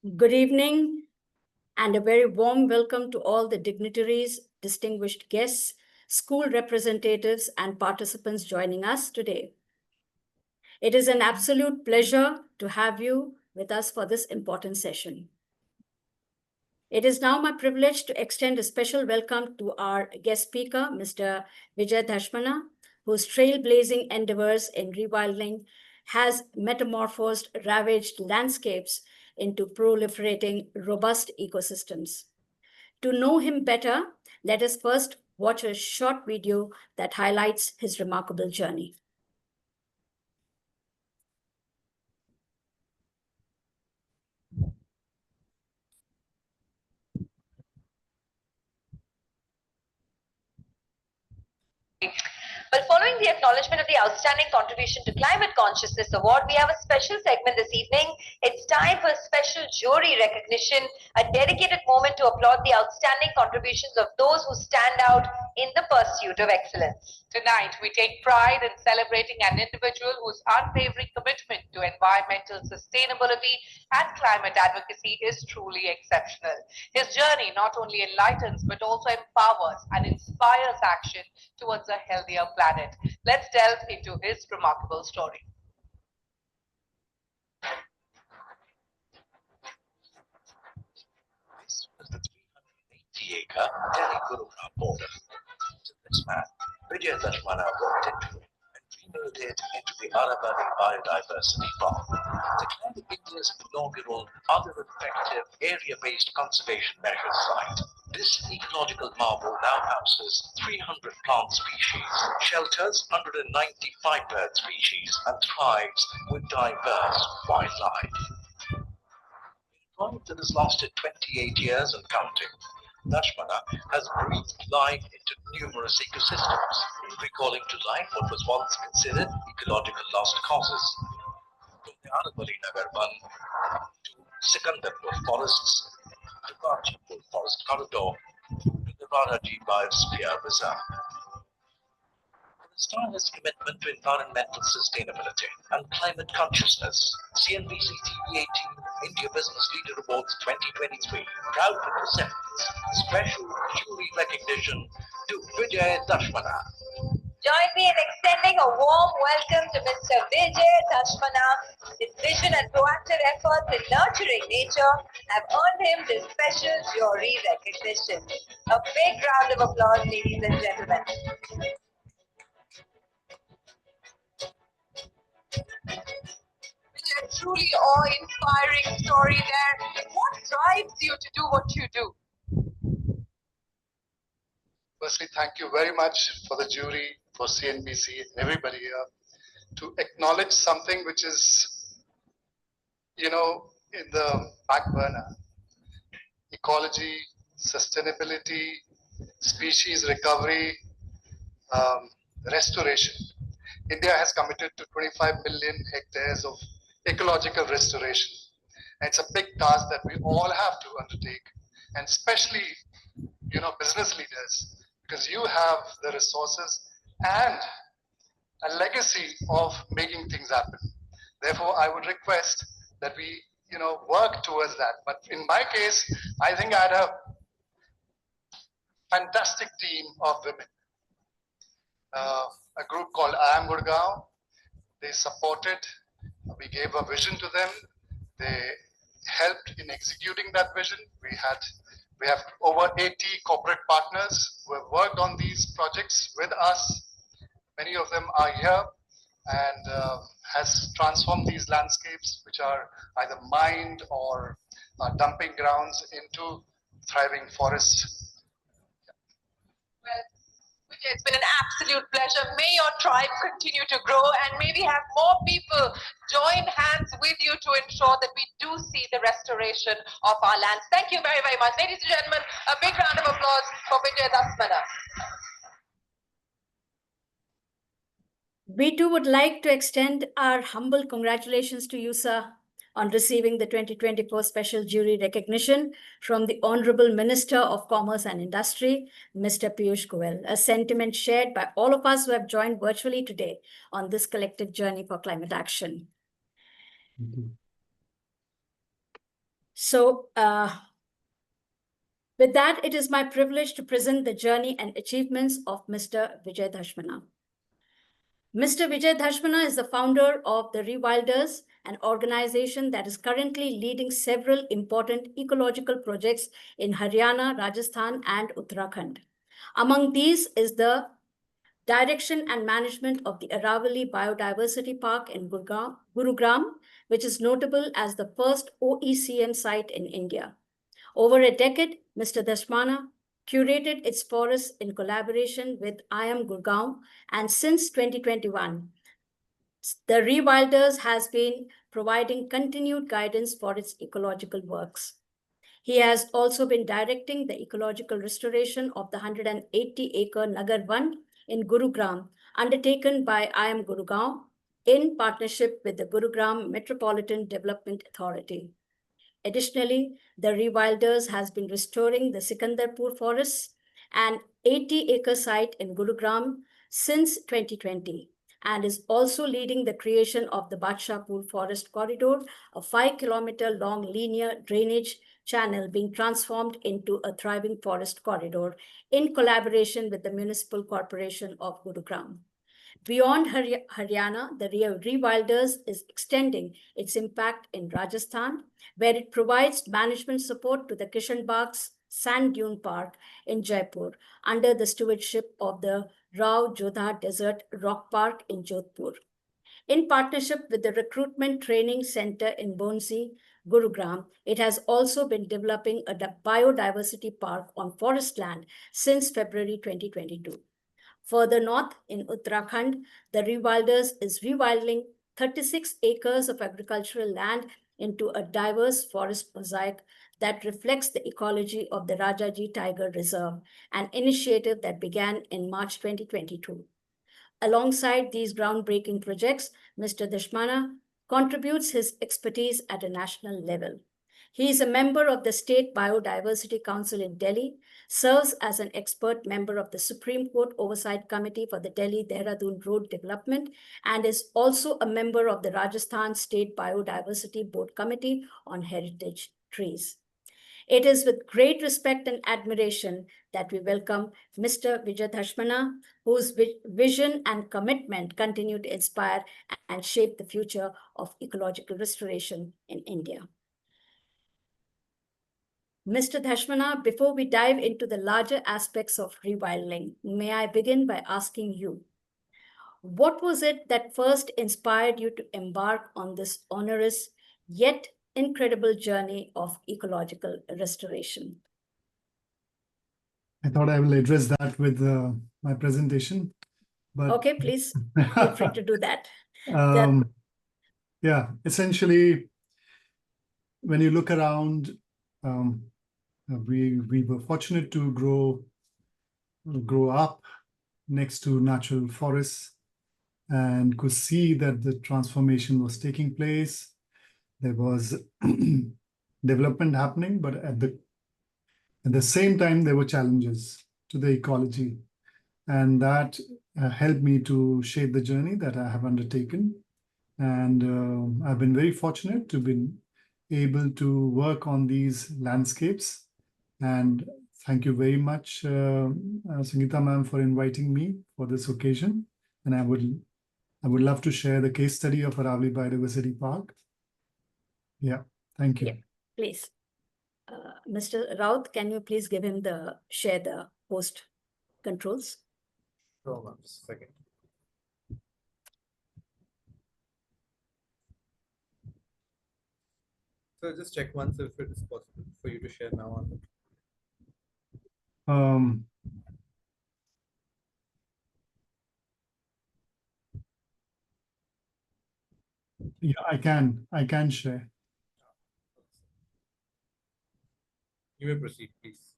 Good evening and a very warm welcome to all the dignitaries, distinguished guests, school representatives, and participants joining us today. It is an absolute pleasure to have you with us for this important session. It is now my privilege to extend a special welcome to our guest speaker, Mr. Vijay Dhasmana, whose trailblazing endeavors in rewilding has metamorphosed ravaged landscapes into proliferating robust ecosystems. To know him better, let us first watch a short video that highlights his remarkable journey. Well, following the acknowledgement of the Outstanding Contribution to Climate Consciousness Award, we have a special segment this evening. It's time for a special jury recognition, a dedicated moment to applaud the outstanding contributions of those who stand out in the pursuit of excellence. Tonight, we take pride in celebrating an individual whose unwavering commitment to environmental sustainability and climate advocacy is truly exceptional. His journey not only enlightens but also empowers and inspires action towards a healthier planet. Let's delve into his remarkable story. This was the 380-acre Delhi-Dehradum border. This man, Vijay Dhasmana, walked into it and rebuilt it into the Aravalli Biodiversity Park, declared India's inaugural other effective area-based conservation measures site. This ecological marvel now houses 300 plant species, shelters 195 bird species, and thrives with diverse wildlife. In a project that has lasted 28 years and counting, Dhasmana has breathed life into numerous ecosystems, recalling to life what was once considered ecological lost causes. From the Aravalli Nagarban to Sikandarpur forests, the Rajasthan Forest Corridor, to the Raraji Biosphere Reserve. For his tireless commitment to environmental sustainability and climate consciousness, CNBC TV 18 India Business Leader Awards 2023 proudly presents special jury recognition to Vijay Dhasmana. Join me in extending a warm welcome to Mr. Vijay Dhasmana. His vision and proactive efforts in nurturing nature have earned him this special jury recognition. A big round of applause, ladies and gentlemen. A truly awe-inspiring story there. What drives you to do what you do? Firstly, thank you very much for the jury, for CNBC, and everybody here to acknowledge something which is, in the back burner. Ecology, sustainability, species recovery, restoration. India has committed to 25 million hectares of ecological restoration. And it's a big task that we all have to undertake, and especially, business leaders, because you have the resources and a legacy of making things happen. Therefore, I would request that we, work towards that. But in my case, I think I had a fantastic team of women. A group called I Am Gurgaon. They supported, we gave a vision to them. They helped in executing that vision. We have over 80 corporate partners who have worked on these projects with us. Many of them are here and has transformed these landscapes, which are either mined or dumping grounds, into thriving forests. Well, Vijay, it's been an absolute pleasure. May your tribe continue to grow and maybe have more people join hands with you to ensure that we do see the restoration of our lands. Thank you very, very much. Ladies and gentlemen, a big round of applause for Vijay Dhasmana. We too would like to extend our humble congratulations to you, sir, on receiving the 2024 Special Jury Recognition from the Honorable Minister of Commerce and Industry, Mr.Piyush Goyal, a sentiment shared by all of us who have joined virtually today on this collective journey for climate action. So with that, it is my privilege to present the journey and achievements of Mr. Vjay Dhasmana. Mr. Vijay Dhasmana is the founder of the Rewilders, an organization that is currently leading several important ecological projects in Haryana, Rajasthan, and Uttarakhand. Among these is the direction and management of the Aravali Biodiversity Park in Gurugram, which is notable as the first OECM site in India. Over a decade, Mr. Dhasmana curated its forests in collaboration with IIM Gurgaon, and since 2021, the Rewilders has been providing continued guidance for its ecological works. He has also been directing the ecological restoration of the 180-acre Nagar Van in Gurugram, undertaken by IIM Gurgaon in partnership with the Gurugram Metropolitan Development Authority. Additionally, the Rewilders has been restoring the Sikandarpur forests, an 80-acre site in Gurugram, since 2020, and is also leading the creation of the Badshahpur Forest Corridor, a 5-kilometer long linear drainage channel being transformed into a thriving forest corridor in collaboration with the Municipal Corporation of Gurugram. Beyond Haryana, the Rewilders is extending its impact in Rajasthan, where it provides management support to the Kishanbagh Sand Dune Park in Jaipur under the stewardship of the Rao Jodha Desert Rock Park in Jodhpur. In partnership with the Recruitment Training Center in Bonsi, Gurugram, it has also been developing a biodiversity park on forest land since February 2022. Further north, in Uttarakhand, the Rewilders is rewilding 36 acres of agricultural land into a diverse forest mosaic that reflects the ecology of the Rajaji Tiger Reserve, an initiative that began in March 2022. Alongside these groundbreaking projects, Mr. Dhasmana contributes his expertise at a national level. He is a member of the State Biodiversity Council in Delhi, serves as an expert member of the Supreme Court Oversight Committee for the Delhi-Dehradum Road Development, and is also a member of the Rajasthan State Biodiversity Board Committee on Heritage Trees. It is with great respect and admiration that we welcome Mr. Vijay Dhasmana, whose vision and commitment continue to inspire and shape the future of ecological restoration in India. Mr. Dhasmana, before we dive into the larger aspects of rewilding, may I begin by asking you, what was it that first inspired you to embark on this onerous yet incredible journey of ecological restoration? I thought I will address that with my presentation. But okay, please feel free to do that. Yeah, essentially, when you look around, we were fortunate to grow up next to natural forests and could see that the transformation was taking place. There was development happening, but at the same time, there were challenges to the ecology. And that helped me to shape the journey that I have undertaken. And I've been very fortunate to be able to work on these landscapes. And thank you very much, Sangeeta ma'am, for inviting me for this occasion. And I would love to share the case study of Aravali Biodiversity Park. Yeah, thank you. Yeah, please. Mr. Raut, can you please give him share the host controls? Hold on just a second. So just check once if it is possible for you to share now on it. Yeah, I can share. You may proceed, please.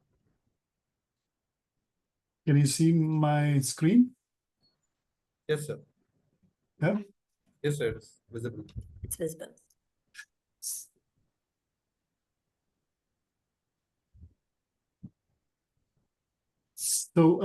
Can you see my screen? Yes, sir. Yeah. Yes, sir. It's visible. It's visible. So,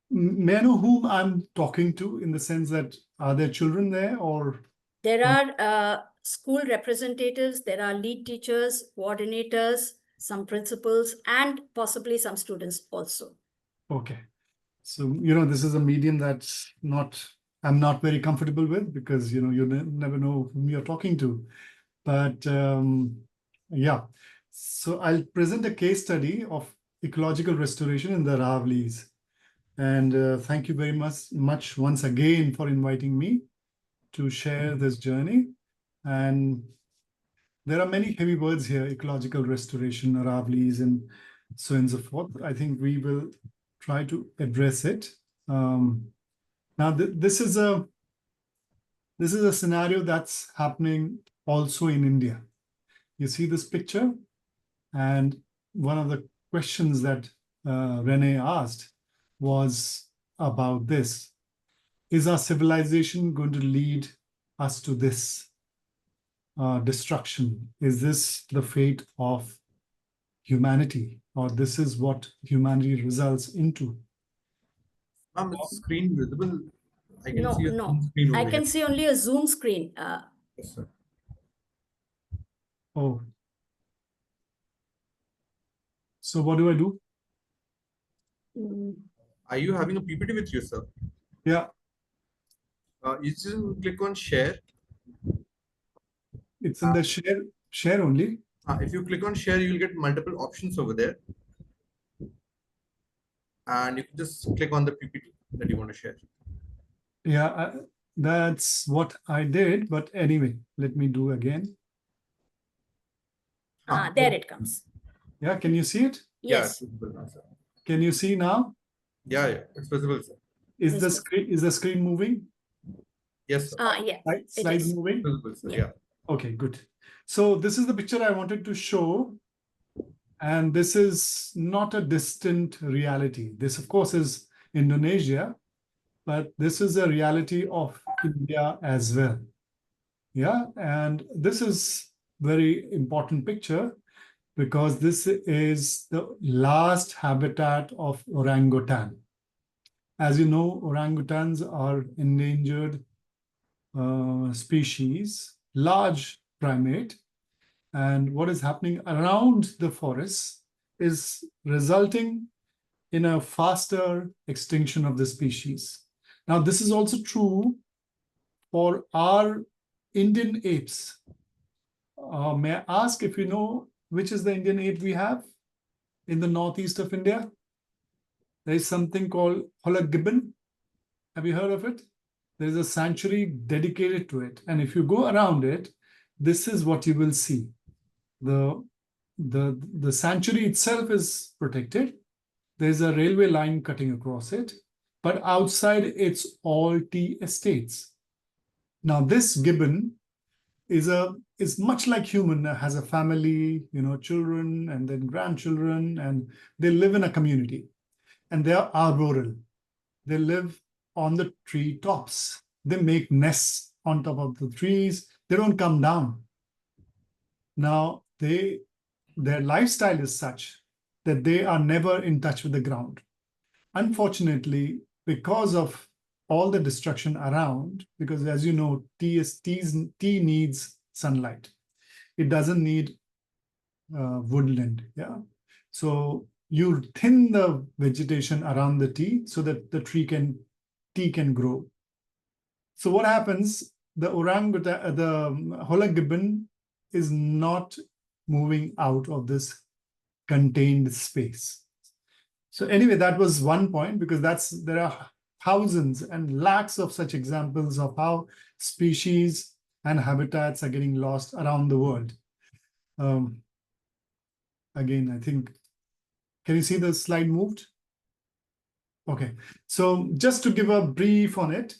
may I know whom I'm talking to, in the sense that are there children there, or? There are school representatives, there are lead teachers, coordinators, some principals, and possibly some students also. Okay. So, this is a medium that's I'm not very comfortable with because, you never know whom you're talking to. But yeah, so I'll present a case study of ecological restoration in the Aravallis. And thank you very much once again for inviting me to share this journey. And there are many heavy words here: ecological restoration, Aravallis, and so on and so forth. I think we will try to address it. Now, this is a scenario that's happening also in India. You see this picture, and one of the questions that Renee asked was about this: is our civilization going to lead us to this destruction? Is this the fate of humanity, or this is what humanity results into? Ma'am, is screen visible? I can No, see a no. Zoom screen I over can here. see only a Zoom screen. Yes, sir. Oh. So what do I do? mm, Are you having a PPT with you, sir? Yeah, You just click on share. it's in the share only. If you click on share, you'll get multiple options over there. And you can just click on the PPT that you want to share. Yeah, that's what I did. But anyway, let me do again. there it comes. Yeah, can you see it? Yeah, Yes. it's visible now, sir. Can you see now? Yeah, it's visible, sir. Is Visible. the screen moving? Yes, sir. Yeah, it Slides is. moving? Visible, sir. Yeah. Yeah. Okay, good. So this is the picture I wanted to show. And this is not a distant reality. This, of course, is Indonesia, but this is a reality of India as well. Yeah, and this is very important picture because this is the last habitat of orangutan. As you know, orangutans are endangered species, large primate, and what is happening around the forests is resulting in a faster extinction of the species. Now, this is also true for our Indian apes. May I ask if you know which is the Indian ape we have in the northeast of India? There is something called Hollow gibbon. Have you heard of it? There is a sanctuary dedicated to it. And if you go around it, this is what you will see. The sanctuary itself is protected. There's a railway line cutting across it, but outside it's all tea estates. Now this gibbon is much like human, has a family, children and then grandchildren, and they live in a community, and they are arboreal. They live on the tree tops. They make nests on top of the trees. They don't come down. Now their lifestyle is such that they are never in touch with the ground. Unfortunately, because of all the destruction around, because as you know, tea needs sunlight. It doesn't need woodland. Yeah. So you thin the vegetation around the tea so that the tea can grow. So what happens? The orangutan, the Hollow gibbon is not moving out of this contained space. So anyway, that was one point, because there are thousands and lakhs of such examples of how species and habitats are getting lost around the world. Again, I think, can you see the slide moved? Okay, so just to give a brief on it,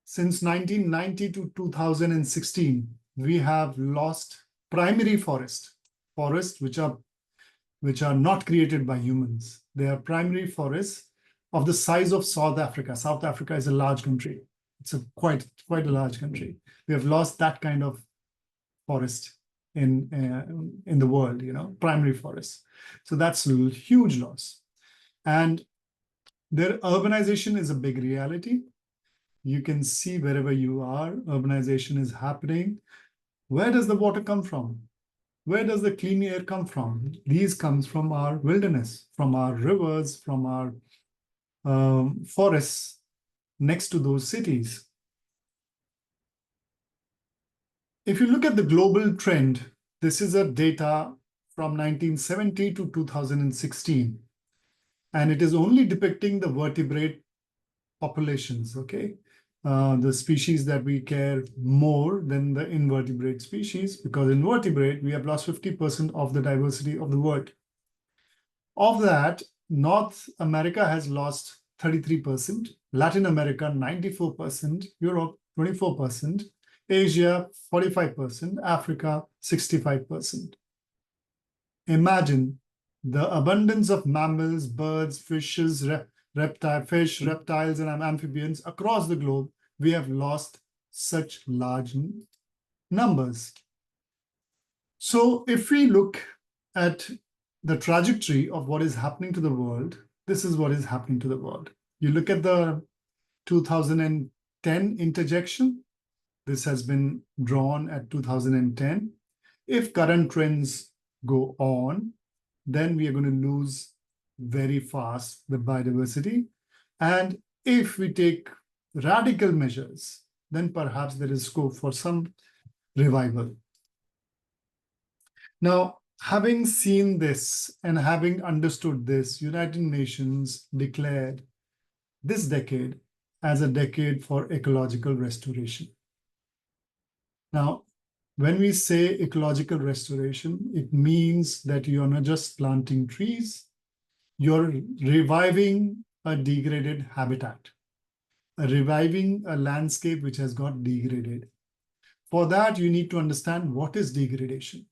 since 1990 to 2016, we have lost primary forests which are not created by humans. They are primary forests of the size of South Africa. South Africa is a large country. It's quite a large country. We have lost that kind of forest in the world, primary forests. So that's a huge loss. And their urbanization is a big reality. you can see wherever you are, urbanization is happening. Where does the water come from? Where does the clean air come from? These comes from our wilderness, from our rivers, from our forests next to those cities. If you look at the global trend, this is a data from 1970 to 2016, and it is only depicting the vertebrate populations, okay? The species that we care more than the invertebrate species, because invertebrate, we have lost 50% of the diversity of the world. Of that, North America has lost 33%, Latin America 94%, Europe 24%, Asia 45%, Africa 65%. Imagine the abundance of mammals, birds, fishes, reptiles, and amphibians across the globe. We have lost such large numbers. So if we look at the trajectory of what is happening to the world, this is what is happening to the world. You look at the 2010 interjection. This has been drawn at 2010. If current trends go on, then we are going to lose very fast the biodiversity. And if we take radical measures, then perhaps there is scope for some revival. Now, having seen this and having understood this, United Nations declared this decade as a decade for ecological restoration. Now, when we say ecological restoration, it means that you're not just planting trees, you're reviving a degraded habitat, reviving a landscape which has got degraded. For that, you need to understand what is degradation.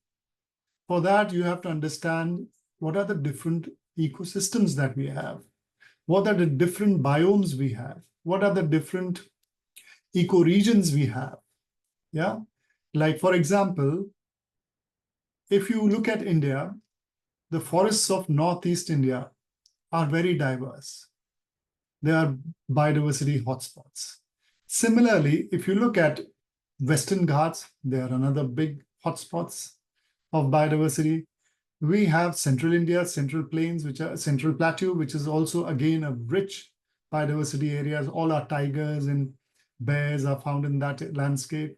For that, you have to understand what are the different ecosystems that we have, what are the different biomes we have, what are the different ecoregions we have. Yeah, like for example, if you look at India, the forests of Northeast India are very diverse. They are biodiversity hotspots. Similarly, if you look at Western Ghats, they are another big hotspots of biodiversity. We have Central India, Central Plains, which are Central Plateau, which is also again a rich biodiversity areas. All our tigers and bears are found in that landscape.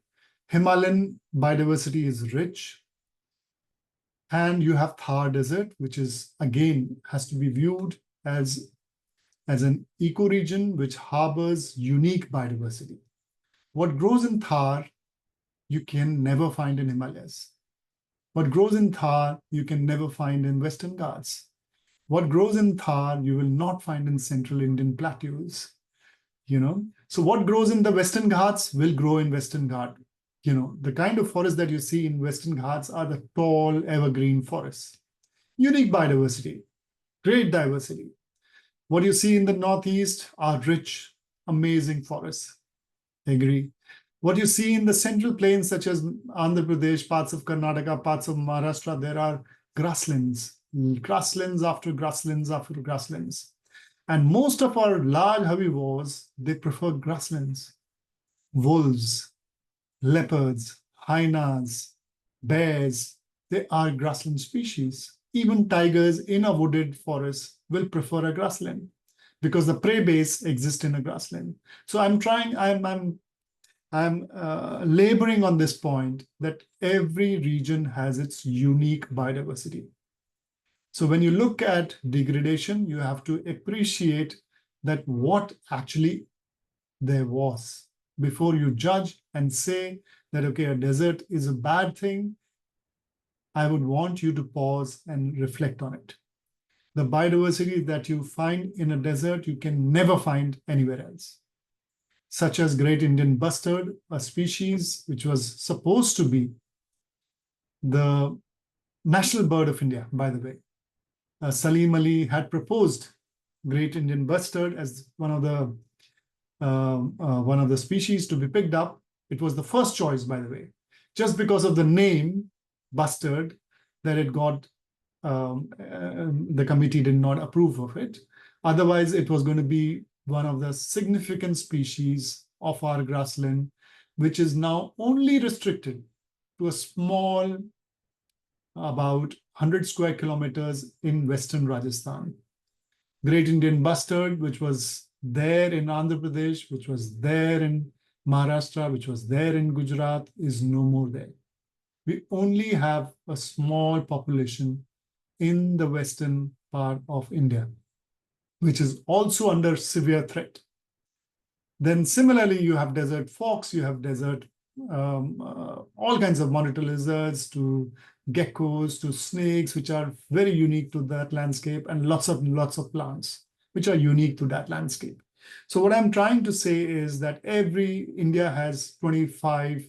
Himalayan biodiversity is rich. And you have Thar Desert, which is again has to be viewed as an ecoregion which harbors unique biodiversity. What grows in Thar, you can never find in Himalayas. What grows in Thar, you can never find in Western Ghats. What grows in Thar, you will not find in Central Indian plateaus. So what grows in the Western Ghats will grow in Western Ghats. The kind of forests that you see in Western Ghats are the tall evergreen forests. Unique biodiversity, great diversity. What you see in the Northeast are rich, amazing forests. Agree. What you see in the Central Plains, such as Andhra Pradesh, parts of Karnataka, parts of Maharashtra, there are grasslands, grasslands after grasslands after grasslands. And most of our large herbivores, they prefer grasslands. Wolves, leopards, hyenas, bears, they are grassland species. Even tigers in a wooded forest will prefer a grassland because the prey base exists in a grassland. So I'm laboring on this point that every region has its unique biodiversity. So when you look at degradation, you have to appreciate that what actually there was before you judge and say that, okay, a desert is a bad thing. I would want you to pause and reflect on it. The biodiversity that you find in a desert, you can never find anywhere else, such as Great Indian Bustard, a species which was supposed to be the national bird of India, by the way. Salim Ali had proposed Great Indian Bustard as one of the species to be picked up. It was the first choice, by the way, just because of the name Bustard that it got. The committee did not approve of it. Otherwise, it was going to be one of the significant species of our grassland, which is now only restricted to a small, about 100 square kilometers in western Rajasthan. Great Indian bustard, which was there in Andhra Pradesh, which was there in Maharashtra, which was there in Gujarat, is no more there. We only have a small population in the western part of India, which is also under severe threat. Then similarly, you have desert fox, you have desert, all kinds of monitor lizards to geckos to snakes, which are very unique to that landscape, and lots of plants, which are unique to that landscape. So what I'm trying to say is that India has 25,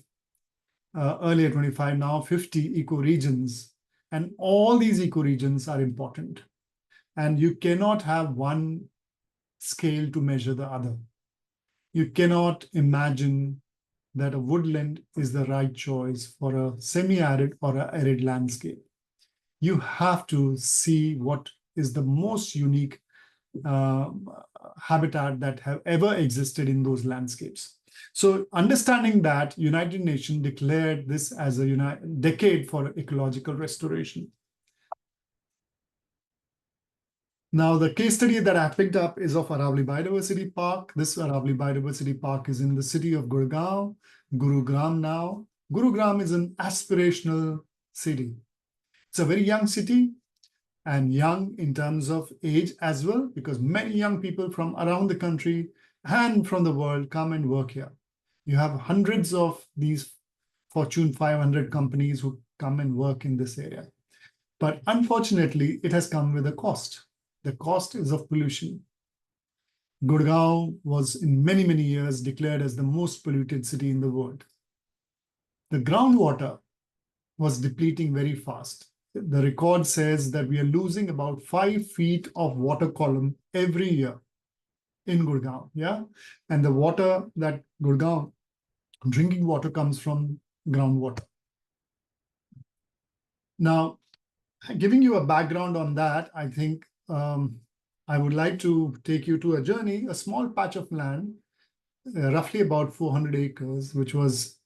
earlier 25, now 50 ecoregions, and all these ecoregions are important. And you cannot have one scale to measure the other. You cannot imagine that a woodland is the right choice for a semi-arid or an arid landscape. You have to see what is the most unique habitat that have ever existed in those landscapes. So understanding that, United Nations declared this as a decade for ecological restoration. Now, the case study that I picked up is of Aravali Biodiversity Park. This Aravali Biodiversity Park is in the city of Gurgaon, Gurugram now. Gurugram is an aspirational city. It's a very young city, and young in terms of age as well, because many young people from around the country and from the world come and work here. You have hundreds of these Fortune 500 companies who come and work in this area. But unfortunately, it has come with a cost. The cost is of pollution. Gurgaon was in many, many years declared as the most polluted city in the world. The groundwater was depleting very fast. The record says that we are losing about 5 feet of water column every year in Gurgaon. Yeah. And the water that Gurgaon, drinking water, comes from groundwater. Now, giving you a background on that, I think I would like to take you to a journey, a small patch of land, roughly about 400 acres, which was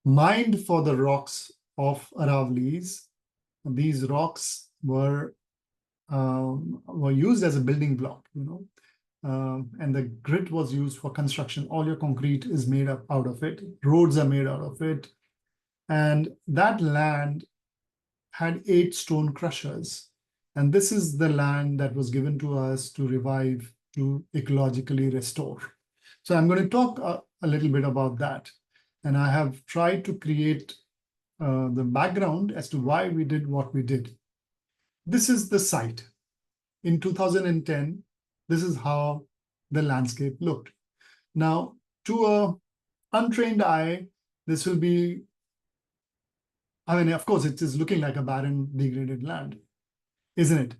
mined for the rocks of Aravali's. These rocks were used as a building block, and the grit was used for construction. All your concrete is made up out of it. Roads are made out of it. And that land had 8 stone crushers. And this is the land that was given to us to revive, to ecologically restore. So I'm going to talk a little bit about that. And I have tried to create the background as to why we did what we did. This is the site. In 2010, this is how the landscape looked. Now, to an untrained eye, this will be, I mean, of course, it is looking like a barren, degraded land, isn't it?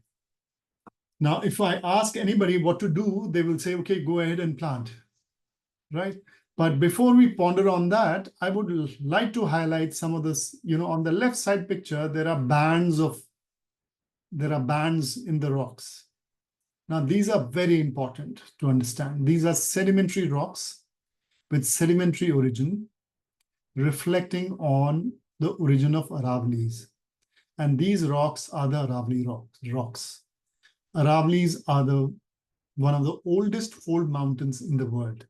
Now, if I ask anybody what to do, they will say, okay, go ahead and plant, right? But before we ponder on that, I would like to highlight some of this. On the left side picture, there are bands in the rocks. Now, these are very important to understand. These are sedimentary rocks with sedimentary origin, reflecting on the origin of Aravali's. And these rocks are the Aravali rocks. Aravali's are one of the oldest fold mountains in the world.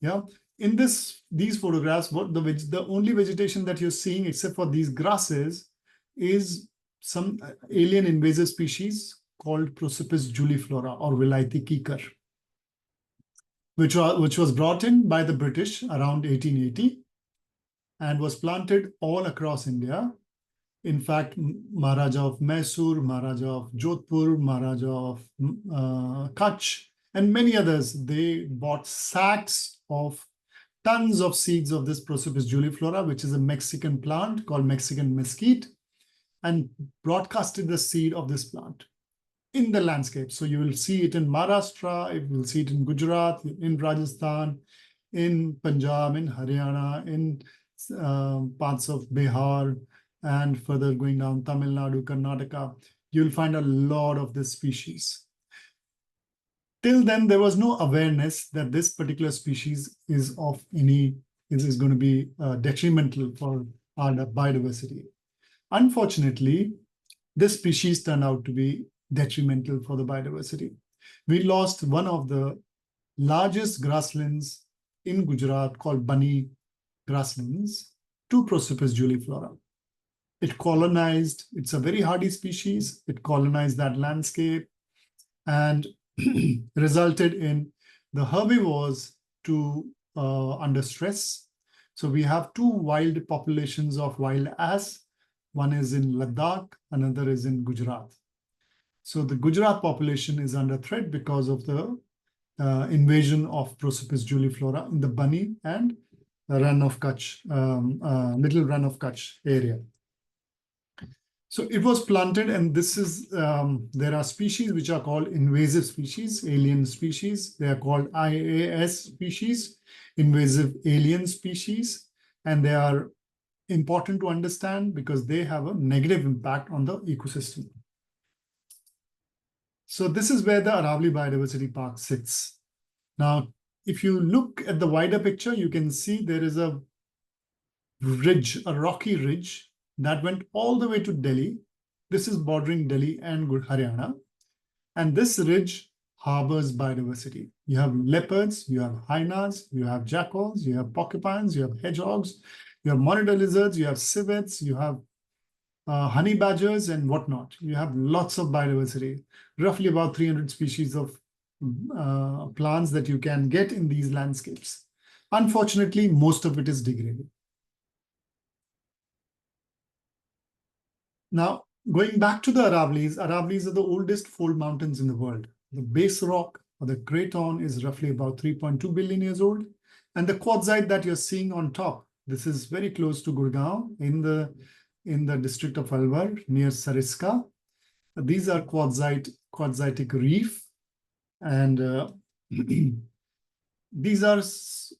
Yeah. In these photographs, the only vegetation that you're seeing, except for these grasses, is some alien invasive species called Prosopis juliflora or Vilayati kikar, which was brought in by the British around 1880 and was planted all across India. In fact, Maharaja of Mysore, Maharaja of Jodhpur, Maharaja of Kutch, and many others, they bought sacks of tons of seeds of this Prosopis juliflora, which is a Mexican plant called Mexican mesquite, and broadcasted the seed of this plant in the landscape. So you will see it in Maharashtra, you will see it in Gujarat, in Rajasthan, in Punjab, in Haryana, in parts of Bihar, and further going down Tamil Nadu, Karnataka. You'll find a lot of this species. Till then, there was no awareness that this particular species is going to be detrimental for our biodiversity. Unfortunately, this species turned out to be detrimental for the biodiversity. We lost one of the largest grasslands in Gujarat called Bunny grasslands to Prosopis juliflora. It colonized, it's a very hardy species, it colonized that landscape and resulted in the herbivores under stress. So we have two wild populations of wild ass. One is in Ladakh, another is in Gujarat. So the Gujarat population is under threat because of the invasion of Prosopis juliflora in the Bunny and Run of Kutch, Middle Run of Kutch area. So it was planted, and this is, there are species which are called invasive species, alien species. They are called IAS species, invasive alien species, and they are important to understand because they have a negative impact on the ecosystem. So this is where the Aravali Biodiversity Park sits. Now, if you look at the wider picture, you can see there is a ridge, a rocky ridge that went all the way to Delhi. This is bordering Delhi and Haryana. And this ridge harbors biodiversity. You have leopards, you have hyenas, you have jackals, you have porcupines, you have hedgehogs, you have monitor lizards, you have civets, you have honey badgers and whatnot. You have lots of biodiversity, roughly about 300 species of plants that you can get in these landscapes. Unfortunately, most of it is degraded. Now, going back to the Aravallis are the oldest fold mountains in the world. The base rock, or the craton, is roughly about 3.2 billion years old. And the quartzite that you're seeing on top, this is very close to Gurgaon in the district of Alwar near Sariska. These are quartzitic reef. And these are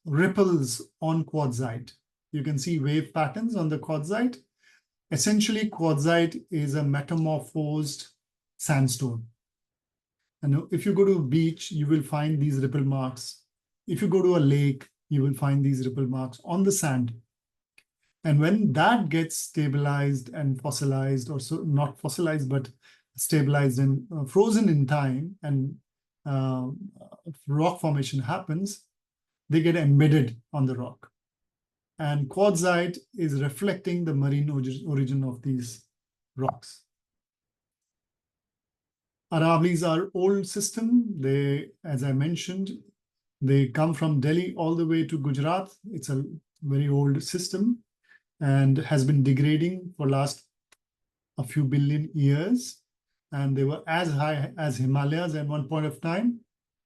ripples on quartzite. You can see wave patterns on the quartzite. Essentially, quartzite is a metamorphosed sandstone. And if you go to a beach, you will find these ripple marks. If you go to a lake, you will find these ripple marks on the sand. And when that gets stabilized and fossilized, or so not fossilized, but stabilized and frozen in time, and rock formation happens, they get embedded on the rock. And quartzite is reflecting the marine origin of these rocks. Aravallis are old system. They, as I mentioned, they come from Delhi all the way to Gujarat. It's a very old system and has been degrading for last a few billion years. And they were as high as Himalayas at one point of time.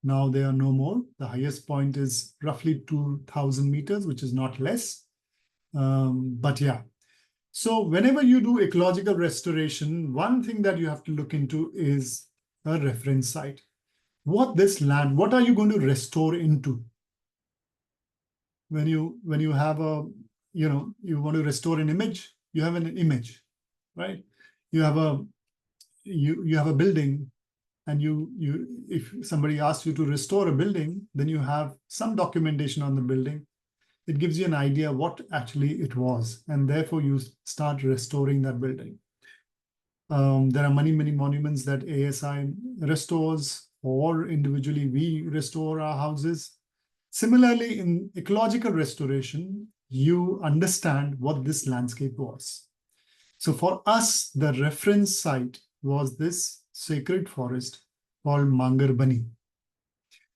Now they are no more. The highest point is roughly 2,000 meters, which is not less. But yeah. So whenever you do ecological restoration, one thing that you have to look into is a reference site. What are you going to restore into? When you have you want to restore an image, you have an image, right? You have a building, and if somebody asks you to restore a building, then you have some documentation on the building. It gives you an idea what actually it was, and therefore you start restoring that building. There are many monuments that ASI restores, or individually we restore our houses. Similarly, in ecological restoration, you understand what this landscape was. So for us, the reference site was this sacred forest called Mangarbani.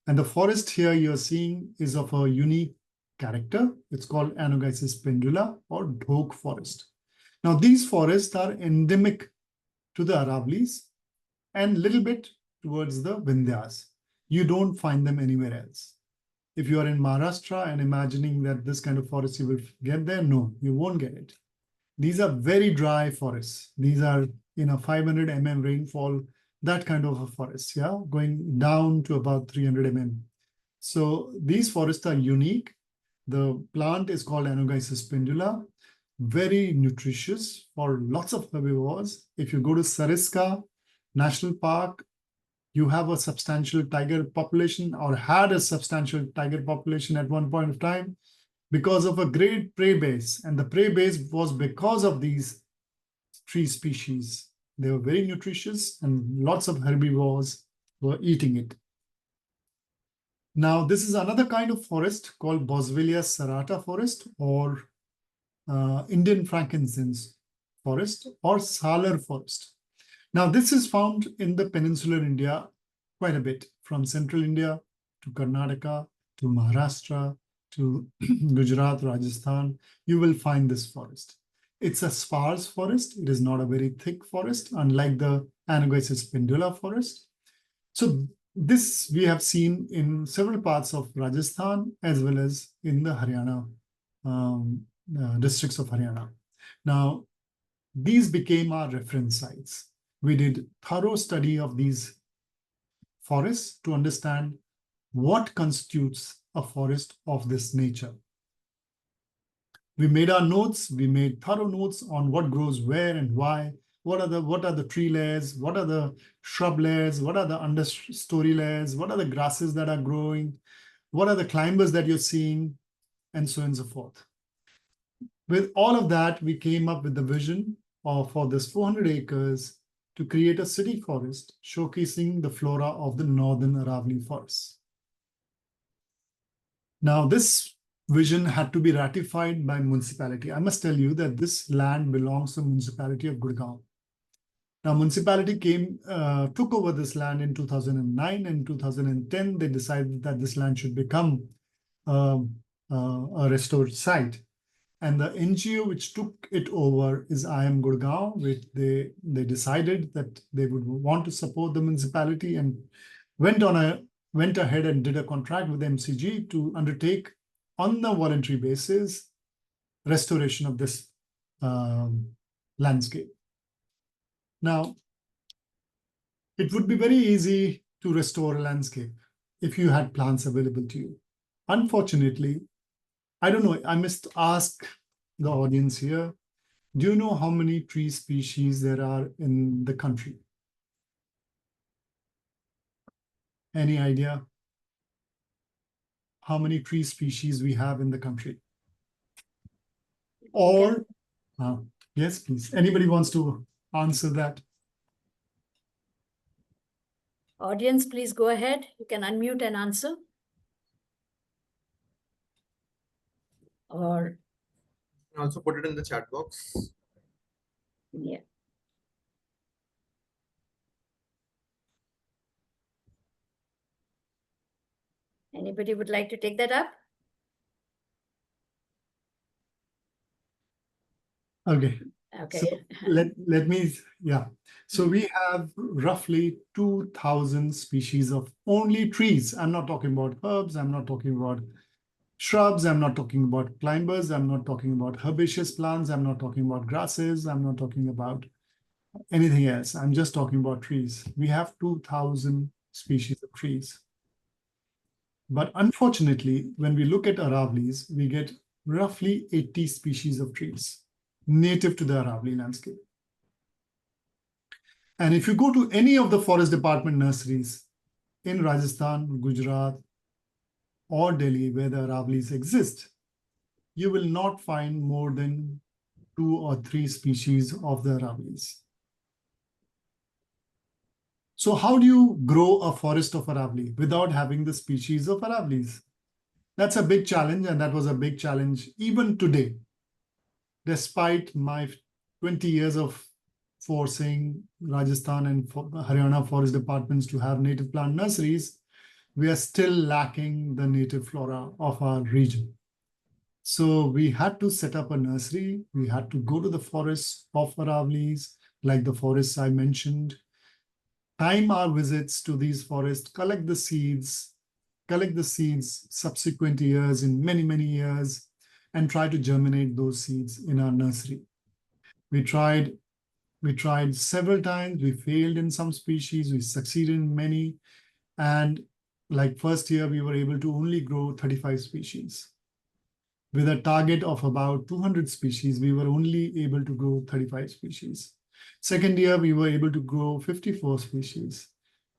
And the forest here you're seeing is of a unique character. It's called Anogeisys pendula or Dhok forest. Now these forests are endemic to the Aravallis and a little bit towards the Vindhyas. You don't find them anywhere else. If you are in Maharashtra and imagining that this kind of forest you will get there, no, you won't get it. These are very dry forests. These are 500 mm rainfall, that kind of a forest, yeah, going down to about 300 mm. So these forests are unique. The plant is called Anogeisys pendula, very nutritious for lots of herbivores. If you go to Sariska National Park, you have a substantial tiger population or had a substantial tiger population at one point of time because of a great prey base. And the prey base was because of these tree species. They were very nutritious and lots of herbivores were eating it. Now, this is another kind of forest called Boswellia serrata forest or Indian frankincense forest or Salar forest. Now, this is found in the peninsular India quite a bit, from central India to Karnataka to Maharashtra to Gujarat, Rajasthan. You will find this forest. It's a sparse forest. It is not a very thick forest, unlike the Anagoyces pendula forest. So this we have seen in several parts of Rajasthan as well as in the Haryana districts of Haryana. Now, these became our reference sites. We did thorough study of these forests to understand what constitutes a forest of this nature. We made our notes, we made thorough notes on what grows where and why, what are the tree layers, what are the shrub layers, what are the understory layers, what are the grasses that are growing, what are the climbers that you're seeing, and so on and so forth. With all of that, we came up with the vision for this 400 acres to create a city forest showcasing the flora of the northern Aravalli forests. Now, this vision had to be ratified by municipality. I must tell you that this land belongs to the municipality of Gurgaon. Now, municipality took over this land in 2009 and 2010. They decided that this land should become a restored site. And the NGO which took it over is I Am Gurgaon, which they decided that they would want to support the municipality and went ahead and did a contract with MCG to undertake on the voluntary basis restoration of this landscape. Now, it would be very easy to restore a landscape if you had plants available to you. Unfortunately, I don't know, I must ask the audience here, do you know how many tree species there are in the country? Any idea how many tree species we have in the country? Or, yes, please. Anybody wants to answer that? Audience, please go ahead. You can unmute and answer. Or Also put it in the chat box. yeah. Anybody would like to take that up? Okay. Okay. So let me, yeah. So we have roughly 2,000 species of only trees. I'm not talking about herbs. I'm not talking about shrubs. I'm not talking about climbers. I'm not talking about herbaceous plants. I'm not talking about grasses. I'm not talking about anything else. I'm just talking about trees. We have 2,000 species of trees. But unfortunately, when we look at Aravallis, we get roughly 80 species of trees native to the Aravalli landscape. And if you go to any of the forest department nurseries in Rajasthan, Gujarat, or Delhi, where the Aravallis exist, you will not find more than 2 or 3 species of the Aravallis. So how do you grow a forest of Aravalli without having the species of Aravallis? That's a big challenge, and that was a big challenge even today. Despite my 20 years of forcing Rajasthan and Haryana forest departments to have native plant nurseries, we are still lacking the native flora of our region. So we had to set up a nursery. We had to go to the forests of Aravallis, like the forests I mentioned, time our visits to these forests, collect the seeds subsequent years in many, many years, and try to germinate those seeds in our nursery. We tried several times. We failed in some species. We succeeded in many. And like first year, we were able to only grow 35 species. With a target of about 200 species, we were only able to grow 35 species. Second year, we were able to grow 54 species.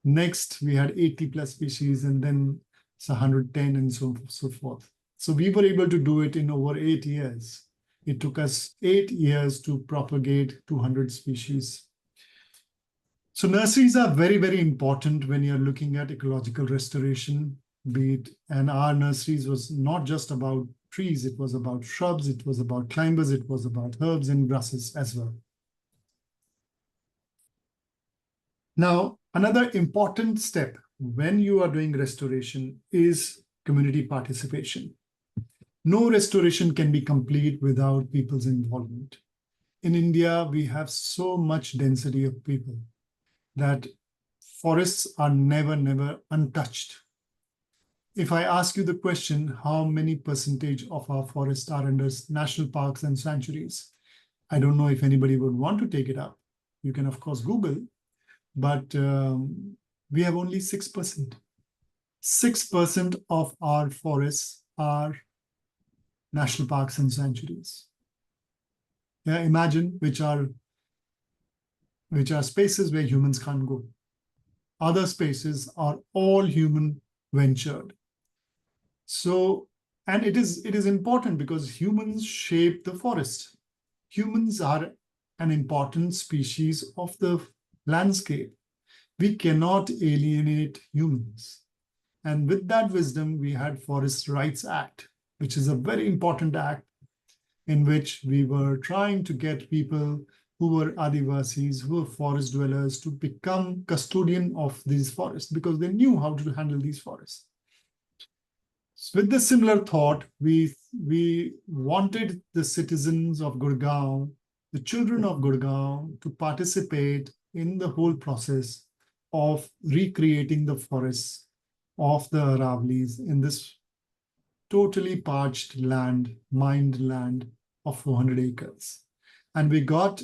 Next, we had 80 plus species, and then it's 110 and so forth. So we were able to do it in over 8 years. It took us 8 years to propagate 200 species. So nurseries are very, very important when you're looking at ecological restoration, be it, and our nurseries was not just about trees, it was about shrubs, it was about climbers, it was about herbs and grasses as well. Now, another important step when you are doing restoration is community participation. No restoration can be complete without people's involvement. In India, we have so much density of people that forests are never untouched. If I ask you the question, how many percentage of our forests are under national parks and sanctuaries? I don't know if anybody would want to take it up. You can, of course, Google, but we have only 6%. 6% of our forests are national parks and sanctuaries. Yeah, imagine which are spaces where humans can't go. Other spaces are all human ventured. So, and it is important because humans shape the forest. Humans are an important species of the landscape. We cannot alienate humans. And with that wisdom, we had Forest Rights Act, which is a very important act in which we were trying to get people who were Adivasis, who were forest dwellers, to become custodian of these forests because they knew how to handle these forests. So with the similar thought, we wanted the citizens of Gurgaon, the children of Gurgaon, to participate in the whole process of recreating the forests of the Aravali's in this totally parched land, mined land of 400 acres. And we got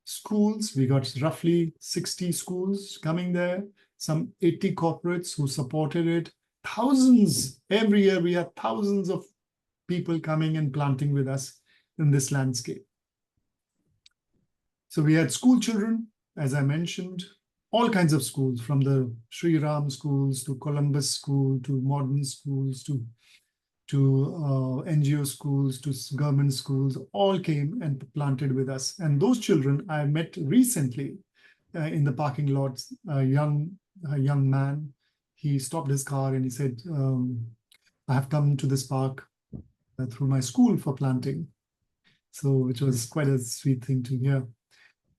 schools, we got roughly 60 schools coming there, some 80 corporates who supported it, thousands, every year we have thousands of people coming and planting with us in this landscape. So we had school children, as I mentioned, all kinds of schools, from the Sri Ram schools to Columbus school to modern schools to NGO schools to government schools, all came and planted with us. And those children I met recently in the parking lot, a young man. He stopped his car and he said, I have come to this park through my school for planting. So, which was quite a sweet thing to hear.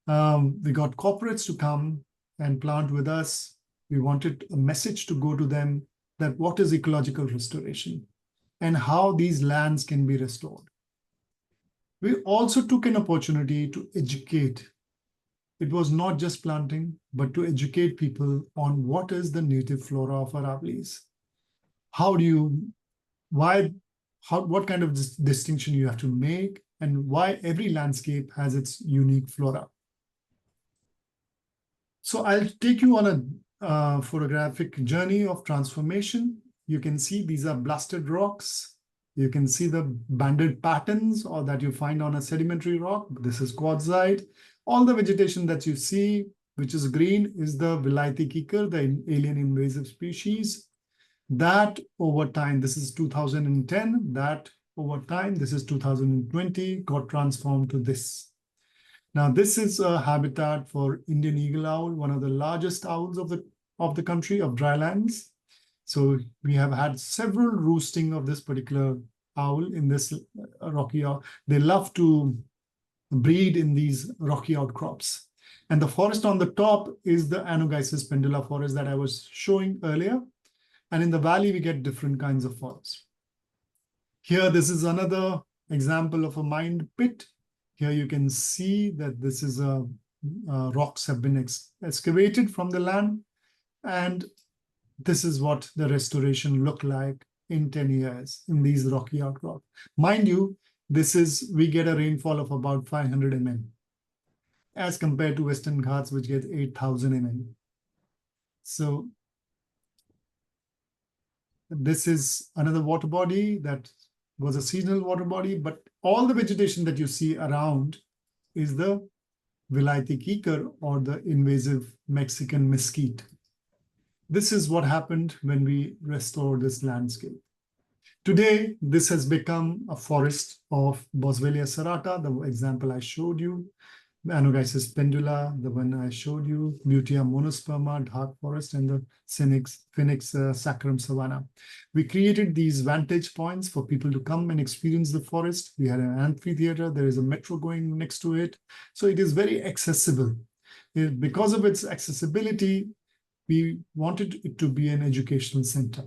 We got corporates to come and plant with us. We wanted a message to go to them that what is ecological restoration and how these lands can be restored. We also took an opportunity to educate. It was not just planting, but to educate people on what is the native flora of Aravali's. What kind of distinction you have to make, and why every landscape has its unique flora. So I'll take you on a photographic journey of transformation. You can see these are blasted rocks. You can see the banded patterns or that you find on a sedimentary rock. This is quartzite. All the vegetation that you see, which is green, is the Vilayati kikar, the alien invasive species. That over time, this is 2010, that over time, this is 2020, got transformed to this. Now, this is a habitat for Indian eagle owl, one of the largest owls of the country, of drylands. So we have had several roosting of this particular owl in this rocky owl. They love to breed in these rocky outcrops. And the forest on the top is the Anogeissus pendula forest that I was showing earlier. And in the valley, we get different kinds of forests. Here, this is another example of a mined pit. Here you can see that this is rocks have been excavated from the land. And this is what the restoration looked like in 10 years in these rocky outcrops. Mind you, we get a rainfall of about 500 mm as compared to Western Ghats, which get 8,000 mm. So this is another water body that was a seasonal water body, but all the vegetation that you see around is the Vilayati kikar or the invasive Mexican mesquite. this is what happened when we restored this landscape. Today, this has become a forest of Boswellia serrata, the example I showed you, Anogenesis pendula, the one I showed you, Butea monosperma, dark forest, and the Phoenix saccharum savanna. We created these vantage points for people to come and experience the forest. We had an amphitheater, there is a metro going next to it. So it is very accessible. Because of its accessibility, we wanted it to be an educational center.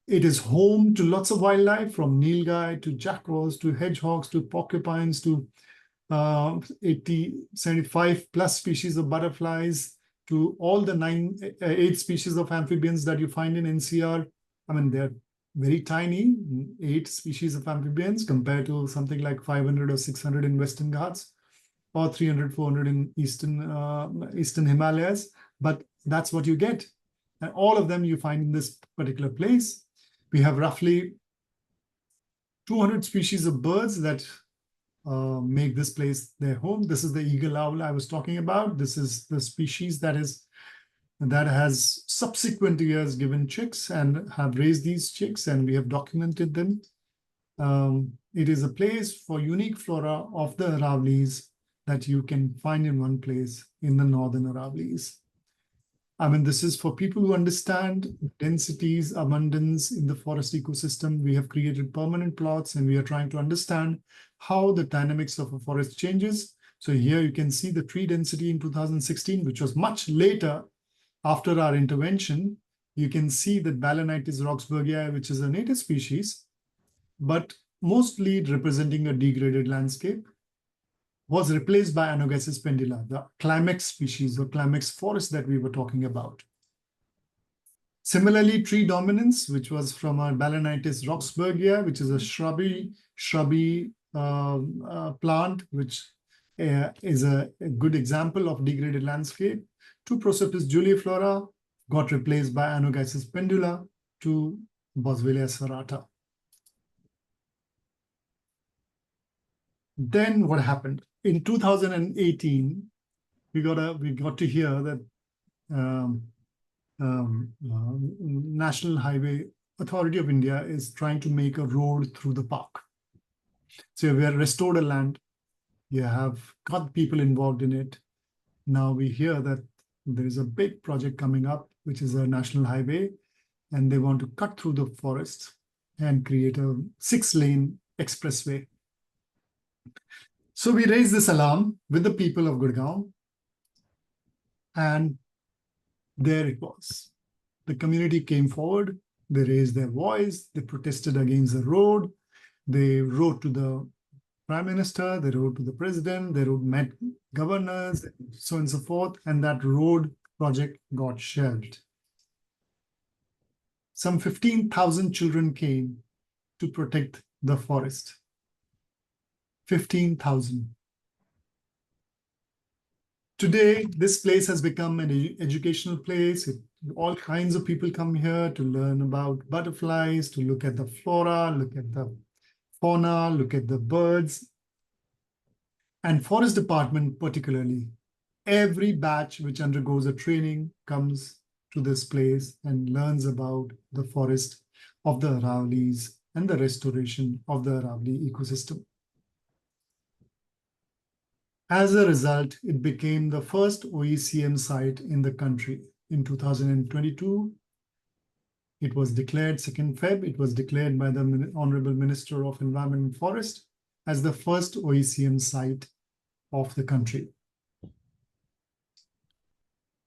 It is home to lots of wildlife, from nilgai to jackals to hedgehogs to porcupines to 75 plus species of butterflies to all the 8 species of amphibians that you find in NCR. I mean, they're very tiny, 8 species of amphibians compared to something like 500 or 600 in Western Ghats or 300, 400 in Eastern Himalayas. But that's what you get. And all of them you find in this particular place. We have roughly 200 species of birds that make this place their home. This is the eagle owl I was talking about. This is the species that has subsequent years given chicks and have raised these chicks, and we have documented them. It is a place for unique flora of the Aravallis that you can find in one place in the northern Aravallis. I mean, this is for people who understand densities, abundance in the forest ecosystem. We have created permanent plots, and we are trying to understand how the dynamics of a forest changes. So here you can see the tree density in 2016, which was much later after our intervention. You can see that Balanitis roxburghii, which is a native species, but mostly representing a degraded landscape, was replaced by Anogenesis pendula, the climax species or climax forest that we were talking about. Similarly, tree dominance, which was from our Balanitis roxburghii, which is a shrubby plant, which is a good example of degraded landscape, to Prosopis juliflora, got replaced by Anogenesis pendula to Boswellia serrata. Then what happened? In 2018, we got to hear that National Highway Authority of India is trying to make a road through the park. So we have restored a land. You have got people involved in it. Now we hear that there is a big project coming up, which is a national highway, and they want to cut through the forest and create a 6-lane expressway. So we raised this alarm with the people of Gurgaon, and there it was. The community came forward, they raised their voice, they protested against the road, they wrote to the Prime Minister, they wrote to the President, they met governors, so on and so forth, and that road project got shelved. Some 15,000 children came to protect the forest. 15,000. Today, this place has become an educational place. All kinds of people come here to learn about butterflies, to look at the flora, look at the fauna, look at the birds. And Forest Department particularly, every batch which undergoes a training comes to this place and learns about the forest of the Aravallis and the restoration of the Aravalli ecosystem. As a result, it became the first OECM site in the country. In 2022, it was declared 2nd Feb. It was declared by the Honorable Minister of Environment and Forest as the first OECM site of the country.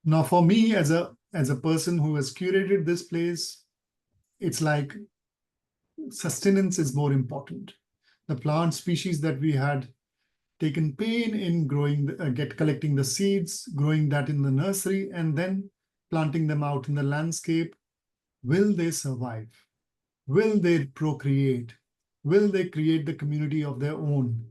Now, for me, as a person who has curated this place, it's like sustenance is more important. The plant species that we had taken pain in growing, collecting the seeds, growing that in the nursery, and then planting them out in the landscape. Will they survive? Will they procreate? Will they create the community of their own?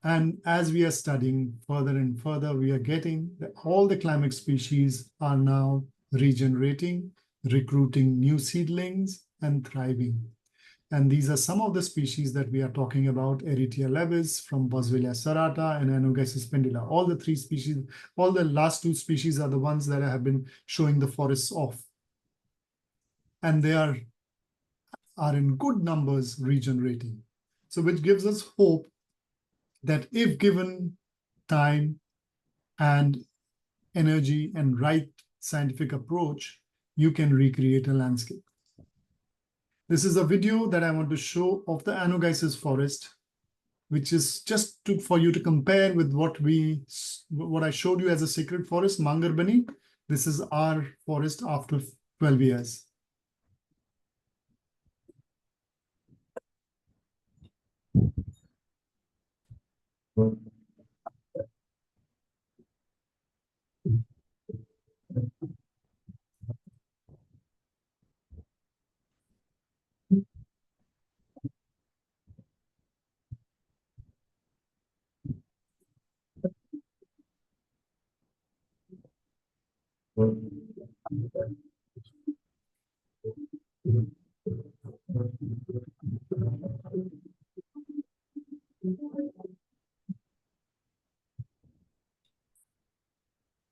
And as we are studying further and further, we are getting that all the climate species are now regenerating, recruiting new seedlings, and thriving. And these are some of the species that we are talking about: Eritia levis from Boswellia serrata and Anogesis pendula. All the three species, all the last two species are the ones that I have been showing the forests of. And they are in good numbers regenerating. So which gives us hope that if given time and energy and right scientific approach, you can recreate a landscape. This is a video that I want to show of the Anogesis forest, which is just for you to compare with what I showed you as a sacred forest, Mangarbani. This is our forest after 12 years.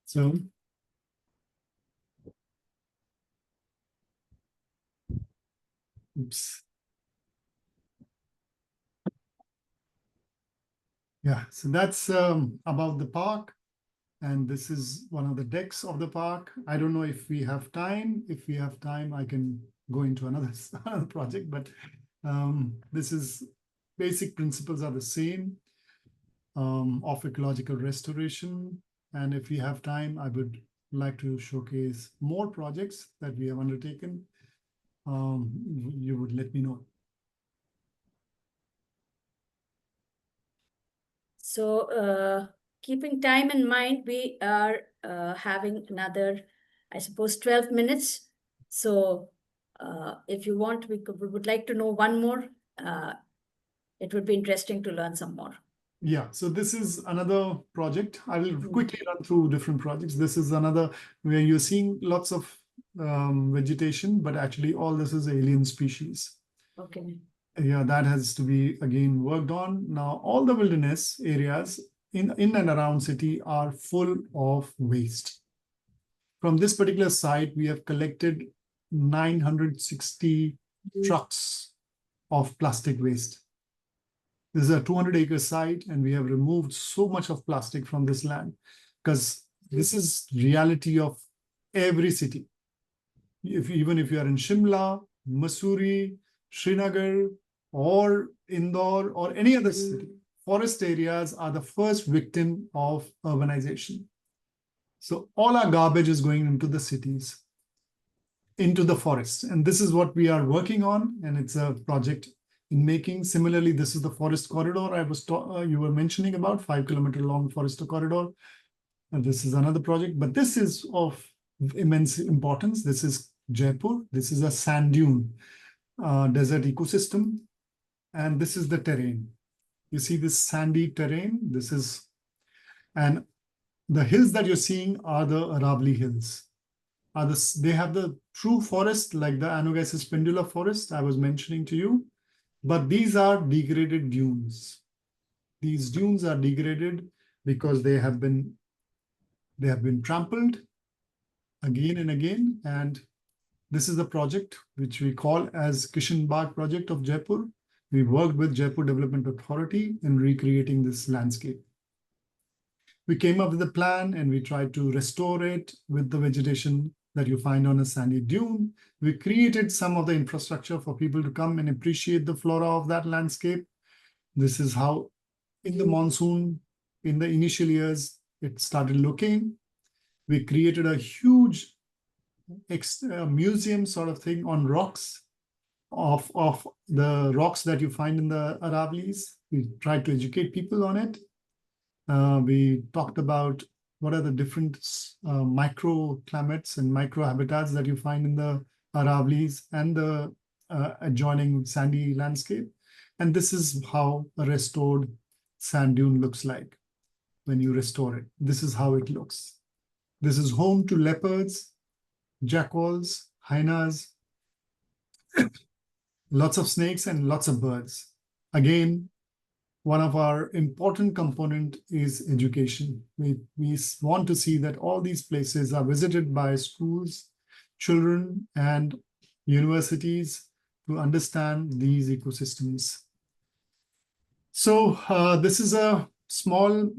So, oops. Yeah, so that's about the park. And this is one of the decks of the park. I don't know if we have time. If we have time, I can go into another project, but this is basic principles are the same of ecological restoration. And if we have time, I would like to showcase more projects that we have undertaken. You would let me know. So keeping time in mind, we are having another, I suppose, 12 minutes. So if you want, we would like to know one more. It would be interesting to learn some more. Yeah, so this is another project. I will quickly run through different projects. This is another where you're seeing lots of vegetation, but actually all this is alien species. Okay. Yeah, that has to be again worked on. Now, all the wilderness areas in and around city are full of waste. From this particular site, we have collected 960 trucks of plastic waste. This is a 200-acre site, and we have removed so much of plastic from this land because this is reality of every city. Even if you are in Shimla, Mussoorie, Srinagar, or Indore, or any other city, forest areas are the first victim of urbanization. So all our garbage is going into the cities, into the forests. And this is what we are working on, and it's a project in making. Similarly, this is the forest corridor you were mentioning about, 5-kilometer long forest corridor. And this is another project, but this is of immense importance. This is Jaipur. This is a sand dune desert ecosystem. And this is the terrain. You see this sandy terrain. And the hills that you're seeing are the Aravali Hills. They have the true forest like the Anogesis pendula forest I was mentioning to you. But these are degraded dunes. These dunes are degraded because they have been trampled again and again. And this is the project which we call as Kishan Bagh project of Jaipur. We worked with Jaipur Development Authority in recreating this landscape. We came up with a plan and we tried to restore it with the vegetation that you find on a sandy dune. We created some of the infrastructure for people to come and appreciate the flora of that landscape. This is how in the monsoon, in the initial years, it started looking. We created a huge museum sort of thing on rocks of the rocks that you find in the Aravalis. We tried to educate people on it. We talked about what are the different microclimates and microhabitats that you find in the Aravalis and the adjoining sandy landscape. And this is how a restored sand dune looks like when you restore it. This is how it looks. This is home to leopards, jackals, hyenas, lots of snakes and lots of birds. Again, one of our important component is education. We want to see that all these places are visited by schools, children, and universities to understand these ecosystems. So this is a small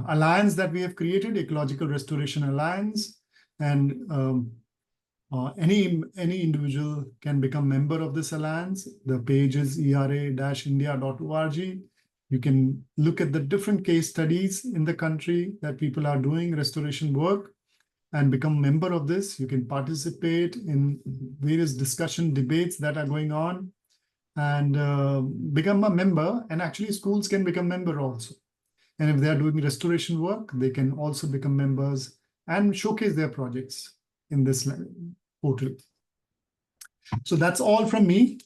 alliance that we have created, Ecological Restoration Alliance, and any individual can become member of this alliance. The page is era-india.org. You can look at the different case studies in the country that people are doing restoration work and become member of this. You can participate in various discussion debates that are going on and become a member. And actually schools can become member also. And if they are doing restoration work, they can also become members and showcase their projects in this portal. So that's all from me.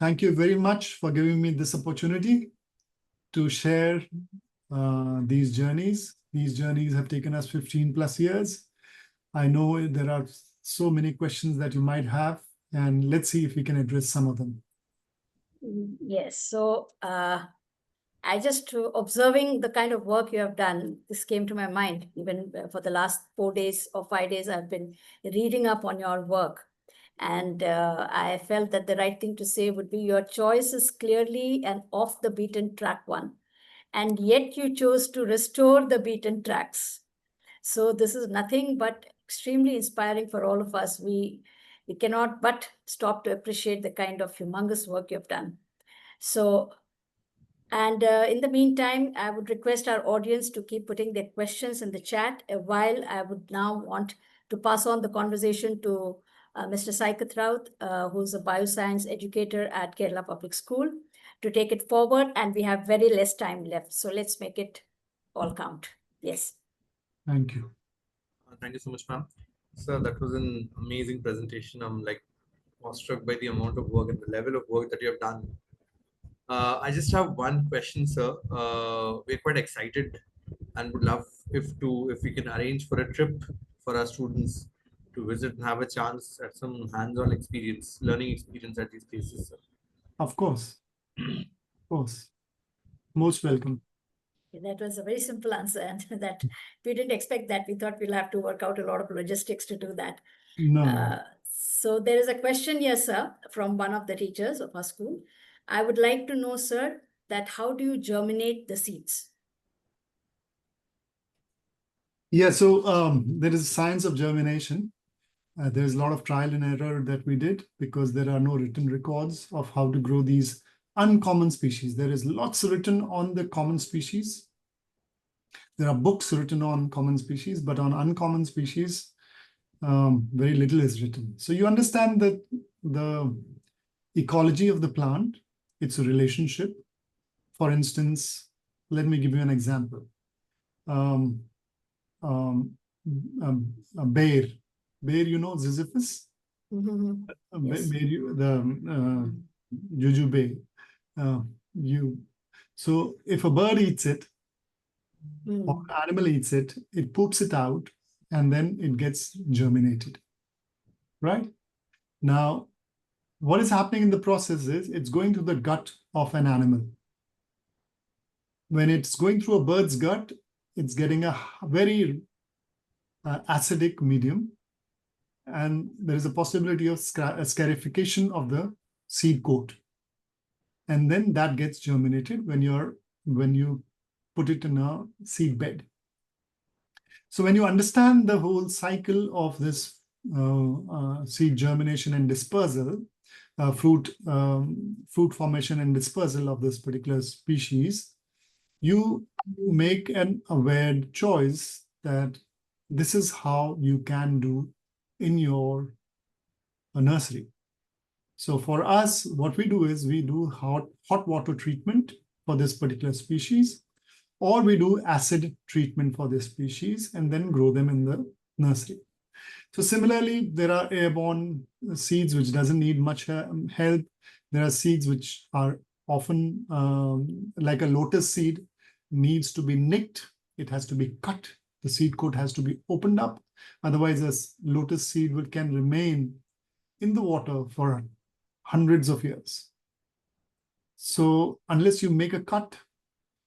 Thank you very much for giving me this opportunity to share these journeys. These journeys have taken us 15 plus years. I know there are so many questions that you might have, and let's see if we can address some of them. Yes, so I just observing the kind of work you have done, this came to my mind. Even for the last 4 days or 5 days, I've been reading up on your work. And I felt that the right thing to say would be your choice is clearly an off the beaten track one. And yet you chose to restore the beaten tracks. So this is nothing but extremely inspiring for all of us. We cannot but stop to appreciate the kind of humongous work you've done. So, and in the meantime, I would request our audience to keep putting their questions in the chat, while I would now want to pass on the conversation to Mr. Saikat Raut, who's a bioscience educator at Kerala Public School, to take it forward. And we have very less time left. So let's make it all count. Yes. Thank you. Thank you so much, ma'am. Sir, that was an amazing presentation. I'm like awestruck by the amount of work and the level of work that you have done. I just have one question, sir. We're quite excited and would love if we can arrange for a trip for our students to visit and have a chance at some hands-on experience, learning experience at these places, sir. Of course. Of course. Most welcome. That was a very simple answer, and that we didn't expect that. We thought we'll have to work out a lot of logistics to do that. No. So there is a question here, sir, from one of the teachers of our school. I would like to know, sir, that how do you germinate the seeds? Yeah, so there is science of germination. There's a lot of trial and error that we did because there are no written records of how to grow these uncommon species. There is lots written on the common species. There are books written on common species, but on uncommon species, very little is written. So you understand that the ecology of the plant, its a relationship. For instance, let me give you an example. A bear, you know, Sisyphus? Yes. The jujube. So if a bird eats it, or an animal eats it, it poops it out, and then it gets germinated, right? Now, what is happening in the process is it's going through the gut of an animal. When it's going through a bird's gut, it's getting a very acidic medium, and there is a possibility of scarification of the seed coat. And then that gets germinated when you put it in a seed bed. So when you understand the whole cycle of this seed germination and dispersal, fruit formation and dispersal of this particular species, you make an aware choice that this is how you can do in your nursery. So for us, what we do is we do hot water treatment for this particular species, or we do acid treatment for this species and then grow them in the nursery. So similarly, there are airborne seeds which doesn't need much help. There are seeds which are often like a lotus seed, needs to be nicked. It has to be cut. The seed coat has to be opened up. Otherwise, a lotus seed can remain in the water for hundreds of years. So unless you make a cut,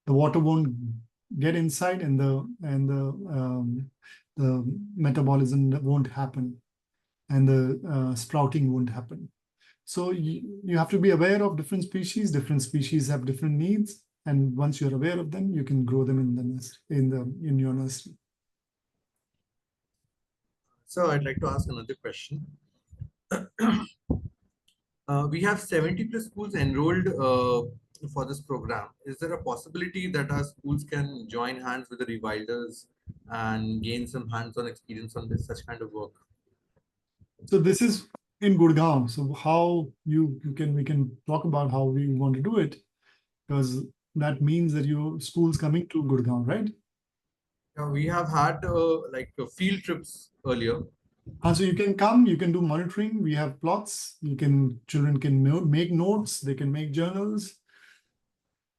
the water won't get inside, and the metabolism won't happen, and the sprouting won't happen. So you have to be aware of different species. Different species have different needs, and once you're aware of them, you can grow them in the nest, in your nursery. So I'd like to ask another question. We have 70 plus schools enrolled for this program. Is there a possibility that our schools can join hands with the Rewilders and gain some hands-on experience on this such kind of work? So this is in Gurgaon. So how we can talk about how we want to do it, because that means that your school's coming to Gurgaon, right? Yeah, we have had field trips earlier. So you can come, you can do monitoring. We have plots. Children can make notes. They can make journals.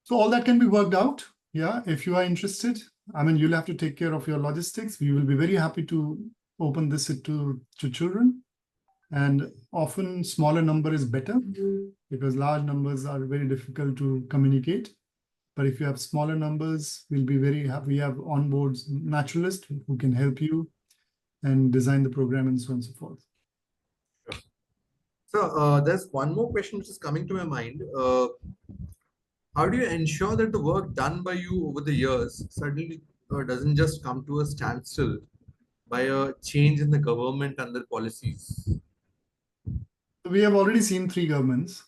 So all that can be worked out. Yeah, if you are interested. I mean, you'll have to take care of your logistics. We will be very happy to open this to children. And often smaller number is better because large numbers are very difficult to communicate. But if you have smaller numbers, we'll be very happy. We have on board naturalists who can help you and design the program and so on and so forth. So there's one more question which is coming to my mind. How do you ensure that the work done by you over the years suddenly doesn't just come to a standstill by a change in the government and their policies? We have already seen 3 governments.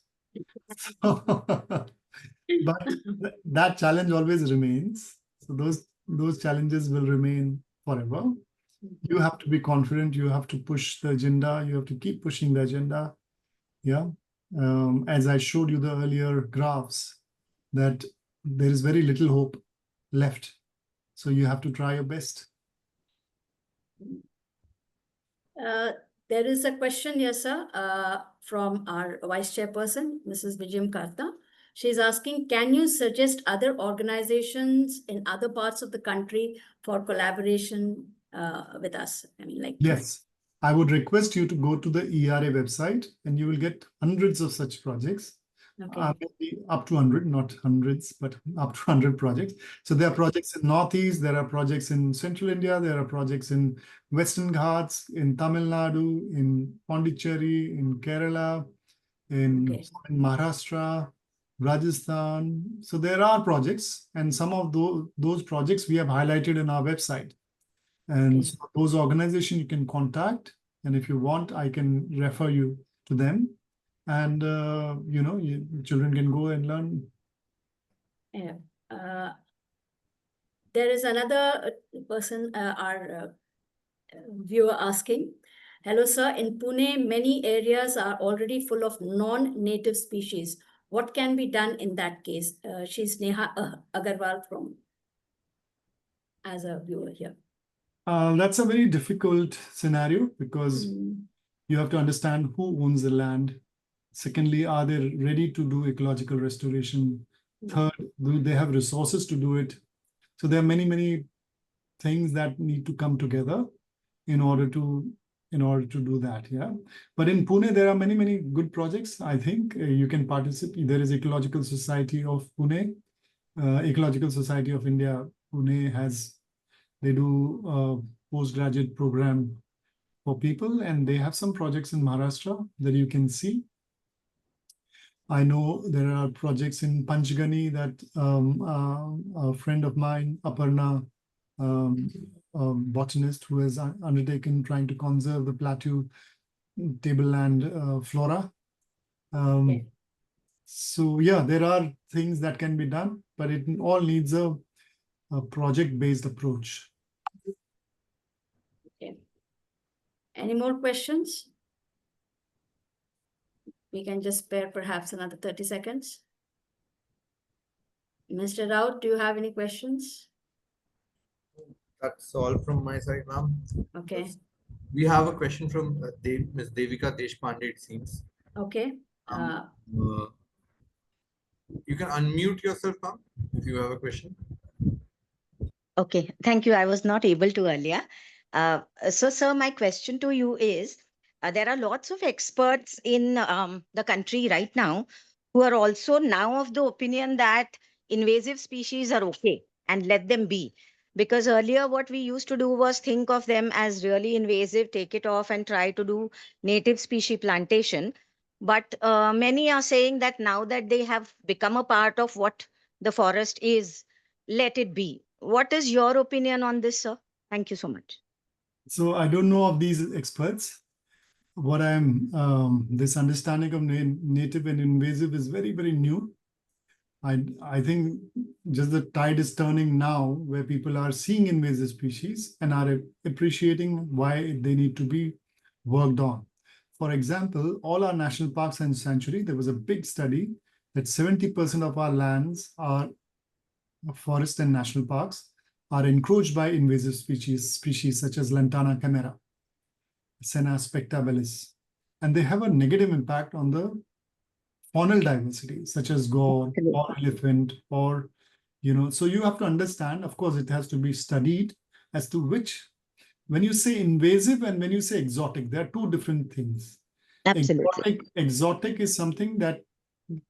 But that challenge always remains. So those challenges will remain forever. You have to be confident. You have to push the agenda. You have to keep pushing the agenda. Yeah. As I showed you the earlier graphs, that there is very little hope left. So you have to try your best. There is a question here, sir, from our Vice Chairperson, Mrs. Vijay. She's asking, can you suggest other organizations in other parts of the country for collaboration with us? I mean, like. Yes, I would request you to go to the ERA website and you will get hundreds of such projects. Okay. Maybe up to 100, not hundreds, but up to 100 projects. So there are projects in Northeast, there are projects in Central India, there are projects in Western Ghats, in Tamil Nadu, in Pondicherry, in Kerala, in Maharashtra, Rajasthan. So there are projects, and some of those projects we have highlighted in our website. And so those organizations you can contact, and if you want, I can refer you to them. And, children can go and learn. Yeah. There is another person, our viewer asking, hello, sir. In Pune, many areas are already full of non-native species. What can be done in that case? She's Neha Agarwal as a viewer here. That's a very difficult scenario because you have to understand who owns the land. Secondly, are they ready to do ecological restoration? Third, do they have resources to do it? So there are many, many things that need to come together in order to do that. Yeah. But in Pune, there are many, many good projects. I think you can participate. There is Ecological Society of Pune, Ecological Society of India. Pune they do a postgraduate program for people, and they have some projects in Maharashtra that you can see. I know there are projects in Panchgani that a friend of mine, Aparna, botanist who has undertaken trying to conserve the plateau tableland flora. So yeah, there are things that can be done, but it all needs a project-based approach. Okay. Any more questions? We can just spare perhaps another 30 seconds. Mr. Raut, do you have any questions? That's all from my side, ma'am. Okay. We have a question from Ms. Devika Deshpande, it seems. Okay. You can unmute yourself, ma'am, if you have a question. Okay, thank you. I was not able to earlier. So, sir, my question to you is, there are lots of experts in the country right now who are also now of the opinion that invasive species are okay and let them be. Because earlier, what we used to do was think of them as really invasive, take it off, and try to do native species plantation. But many are saying that now that they have become a part of what the forest is, let it be. What is your opinion on this, sir? Thank you so much. So I don't know of these experts. What this understanding of native and invasive is very, very new. I think just the tide is turning now where people are seeing invasive species and are appreciating why they need to be worked on. For example, all our national parks and sanctuary, there was a big study that 70% of our lands are forest and national parks are encroached by invasive species such as Lantana camara, Senna spectabilis, and they have a negative impact on the faunal diversity, such as gaur or elephant, or, so you have to understand, of course, it has to be studied as to which, when you say invasive and when you say exotic, there are two different things. Absolutely. Exotic is something that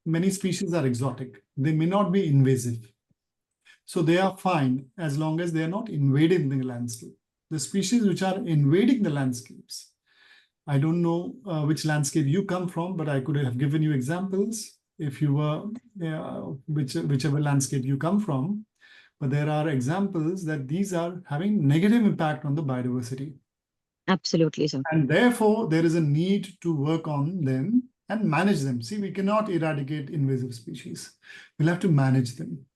many species are exotic. They may not be invasive. So they are fine as long as they are not invading the landscape. The species which are invading the landscapes, I don't know which landscape you come from, but I could have given you examples if you were, whichever landscape you come from. But there are examples that these are having negative impact on the biodiversity. Absolutely, sir. And therefore, there is a need to work on them and manage them. See, we cannot eradicate invasive species. We'll have to manage them.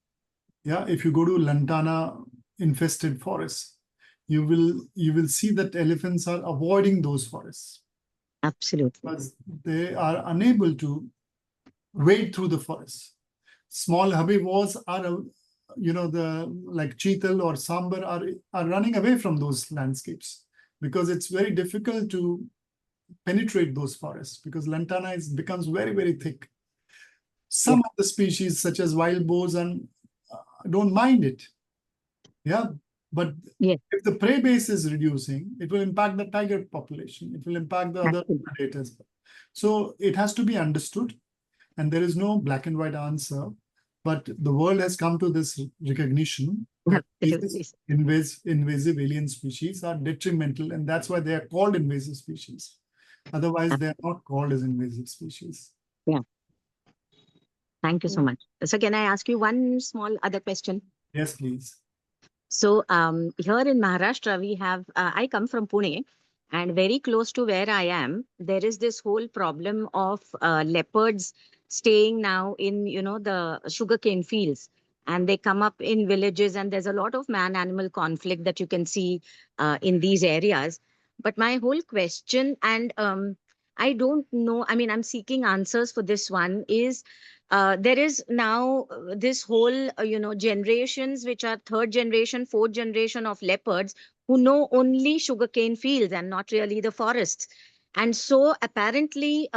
Yeah, if you go to Lantana infested forests, you will see that elephants are avoiding those forests. Absolutely. Because they are unable to wade through the forest. Small herbivores are, like cheetal or sambar are running away from those landscapes because it's very difficult to penetrate those forests because Lantana becomes very, very thick. Some of the species, such as wild boars, don't mind it. Yeah, but if the prey base is reducing, it will impact the tiger population. It will impact the other predators. So it has to be understood, and there is no black and white answer. But the world has come to this recognition that these invasive alien species are detrimental, and that's why they are called invasive species. Otherwise, they are not called as invasive species. Yeah. Thank you so much. So can I ask you one small other question? Yes, please. So here in Maharashtra, we have, I come from Pune, and very close to where I am, there is this whole problem of leopards staying now in, the sugarcane fields. And they come up in villages, and there's a lot of man-animal conflict that you can see in these areas. But my whole question, and I don't know, I mean, I'm seeking answers for this one, is there is now this whole, generations which are third generation, fourth generation of leopards who know only sugarcane fields and not really the forests. And so apparently,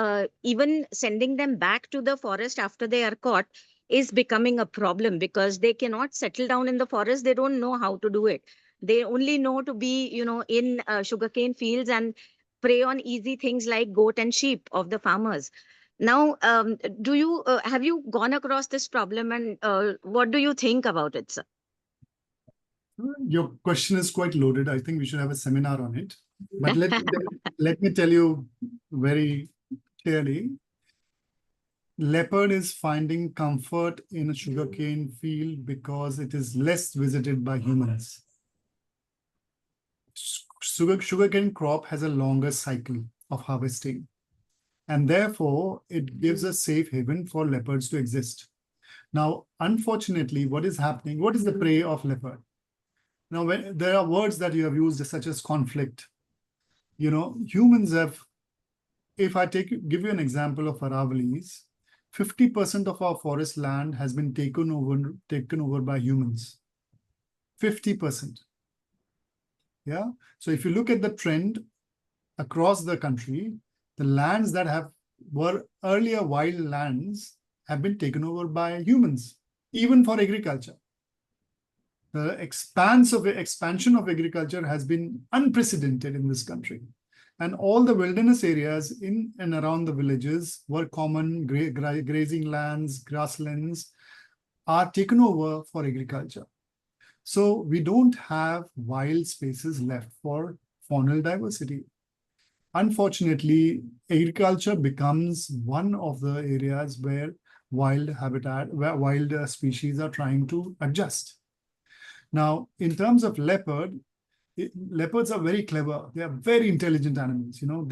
even sending them back to the forest after they are caught is becoming a problem because they cannot settle down in the forest. They don't know how to do it. They only know to be, in sugarcane fields and prey on easy things like goat and sheep of the farmers. Now, do you have you gone across this problem, and what do you think about it, sir? Your question is quite loaded. I think we should have a seminar on it. But let me tell you very clearly. Leopard is finding comfort in a sugarcane field because it is less visited by humans. Sugarcane crop has a longer cycle of harvesting, and therefore it gives a safe haven for leopards to exist. Now, unfortunately, what is happening? What is the prey of leopard? Now, when there are words that you have used such as conflict, humans have, if I give you an example of Aravallis, 50% of our forest land has been taken over by humans. 50%. Yeah. So if you look at the trend across the country, the lands that were earlier wild lands have been taken over by humans, even for agriculture. The expansion of agriculture has been unprecedented in this country. And all the wilderness areas in and around the villages were common grazing lands, grasslands are taken over for agriculture. So we don't have wild spaces left for faunal diversity. Unfortunately, agriculture becomes one of the areas where wild species are trying to adjust. Now, in terms of leopards are very clever. They are very intelligent animals. You know,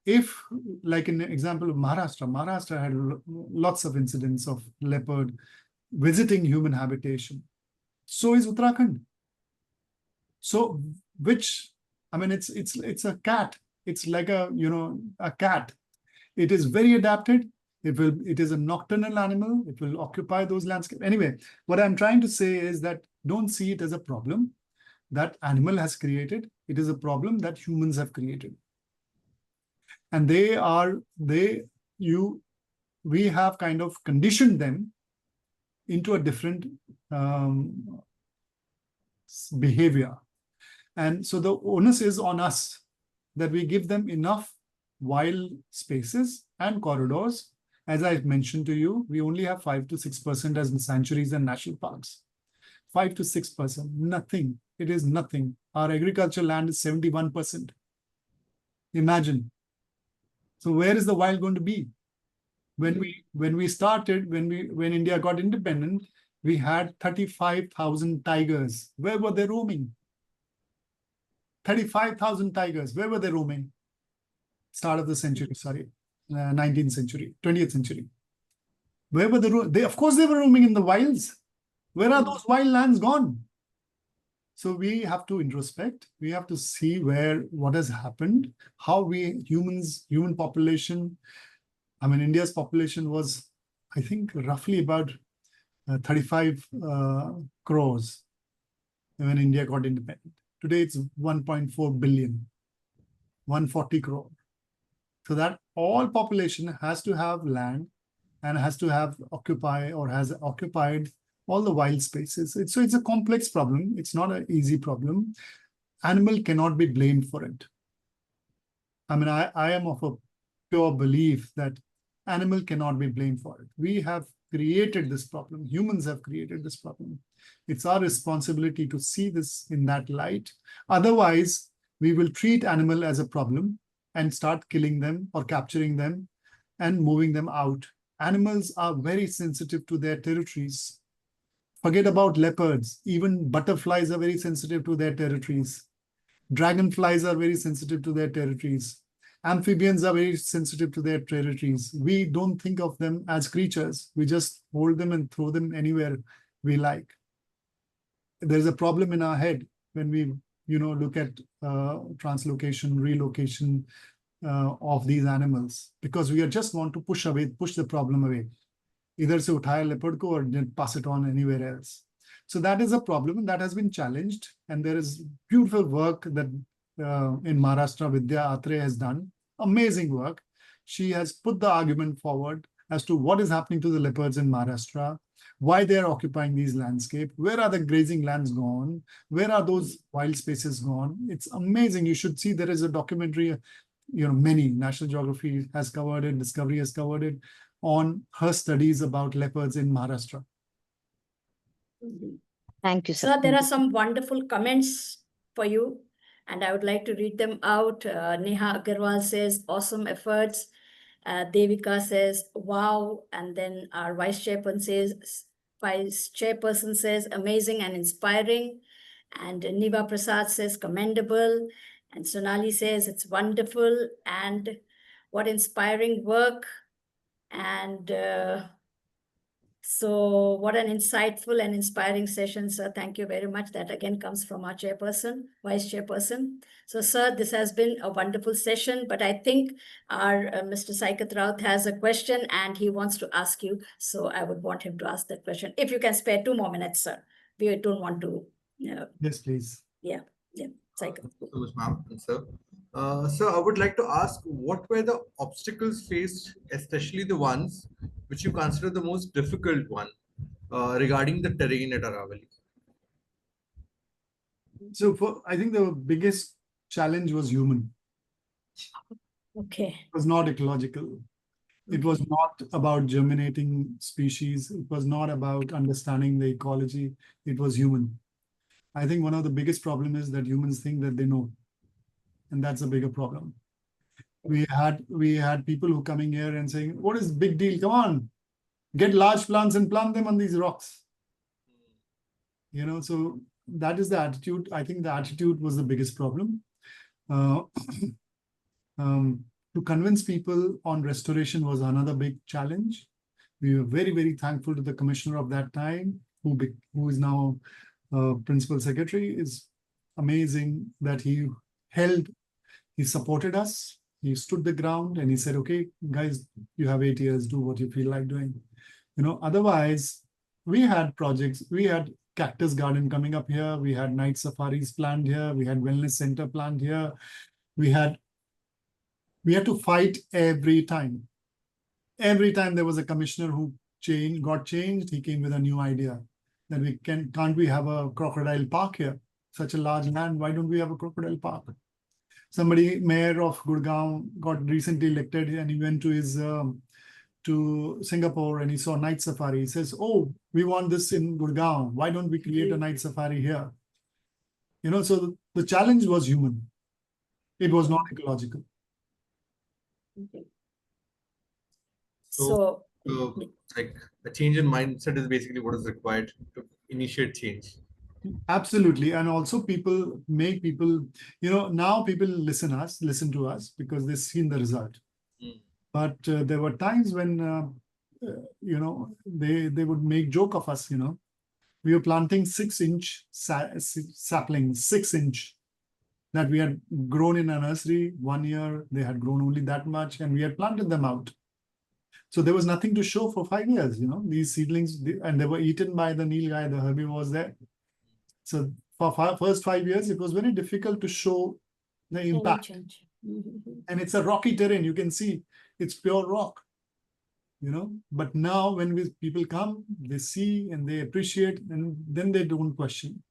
if, like in the example of Maharashtra had lots of incidents of leopard visiting human habitation. So is Uttarakhand. So it's a cat. It's like a cat. It is very adapted. It is a nocturnal animal. It will occupy those landscapes. Anyway, what I'm trying to say is that don't see it as a problem that animal has created. It is a problem that humans have created. And we have kind of conditioned them into a different behavior. And so the onus is on us that we give them enough wild spaces and corridors. As I mentioned to you, we only have 5 to 6% as sanctuaries and national parks. 5 to 6%, nothing. It is nothing. Our agricultural land is 71%. Imagine. So where is the wild going to be? When India got independent, we had 35,000 tigers. Where were they roaming? 35,000 tigers. Where were they roaming? Start of the century, 19th century, 20th century. Where were they? Of course, they were roaming in the wilds. Where are those wild lands gone? So we have to introspect. We have to see what has happened, how human population. I mean, India's population was, I think, roughly about 35 crores when India got independent. Today, it's 1.4 billion, 140 crore. So that all population has to have land and has to have has occupied all the wild spaces. So it's a complex problem. It's not an easy problem. Animal cannot be blamed for it. I mean, I am of a pure belief that animal cannot be blamed for it. We have created this problem. Humans have created this problem. It's our responsibility to see this in that light. Otherwise, we will treat animal as a problem and start killing them or capturing them and moving them out. Animals are very sensitive to their territories. Forget about leopards. Even butterflies are very sensitive to their territories. Dragonflies are very sensitive to their territories. Amphibians are very sensitive to their territories. We don't think of them as creatures. We just hold them and throw them anywhere we like. There's a problem in our head when we look at translocation, relocation of these animals, because we just want to push the problem away. Either se uthaya leopard ko or pass it on anywhere else. So that is a problem that has been challenged. And there is beautiful work that in Maharashtra, Vijay has done. Amazing work. She has put the argument forward as to what is happening to the leopards in Maharashtra, why they are occupying these landscapes, where are the grazing lands gone, where are those wild spaces gone. It's amazing. You should see there is a documentary, many, National Geography has covered it, Discovery has covered it, on her studies about leopards in Maharashtra. Thank you, sir. Sir, there are some wonderful comments for you, and I would like to read them out. Neha Agarwal says, awesome efforts. Devika says, wow. And then our vice chairperson says, amazing and inspiring. And Niva Prasad says, commendable. And Sonali says, it's wonderful and what inspiring work. And so what an insightful and inspiring session, sir. Thank you very much. That again comes from our vice chairperson. So, sir, this has been a wonderful session, but I think our Mr. Saikat Raut has a question and he wants to ask you. So I would want him to ask that question. If you can spare 2 more minutes, sir. We don't want to. Yes, please. Yeah. Saikat. Thank you so much, ma'am and sir. Sir, I would like to ask, what were the obstacles faced, especially the ones which you consider the most difficult one regarding the terrain at Aravalli? So I think the biggest challenge was human. Okay. It was not ecological. It was not about germinating species. It was not about understanding the ecology. It was human. I think one of the biggest problems is that humans think that they know. And that's a bigger problem. We had people who coming here and saying, what is the big deal? Come on, get large plants and plant them on these rocks. So that is the attitude. I think the attitude was the biggest problem. To convince people on restoration was another big challenge. We were very, very thankful to the commissioner of that time, who is now principal secretary. Is amazing that he supported us. He stood the ground and he said, okay, guys, you have 8 years, do what you feel like doing. Otherwise, we had projects, we had cactus garden coming up here, we had night safaris planned here, we had wellness center planned here, we had to fight every time. Every time there was a commissioner who got changed, he came with a new idea that can't we have a crocodile park here? Such a large land, why don't we have a crocodile park? Mayor of Gurgaon got recently elected and he went to Singapore and he saw night safari. He says, oh, we want this in Gurgaon. Why don't we create a night safari here? So the challenge was human. It was not ecological. Okay. So like a change in mindset is basically what is required to initiate change. Absolutely. And also make people, now people listen to us because they've seen the result. But there were times when, they would make joke of us, We were planting 6-inch saplings, 6-inch, that we had grown in a nursery. 1 year, they had grown only that much and we had planted them out. So there was nothing to show for 5 years, these seedlings, and they were eaten by the nilgai, the herbivores there. So for first 5 years, it was very difficult to show the impact. And it's a rocky terrain. You can see it's pure rock, But now when people come, they see and they appreciate, and then they don't question.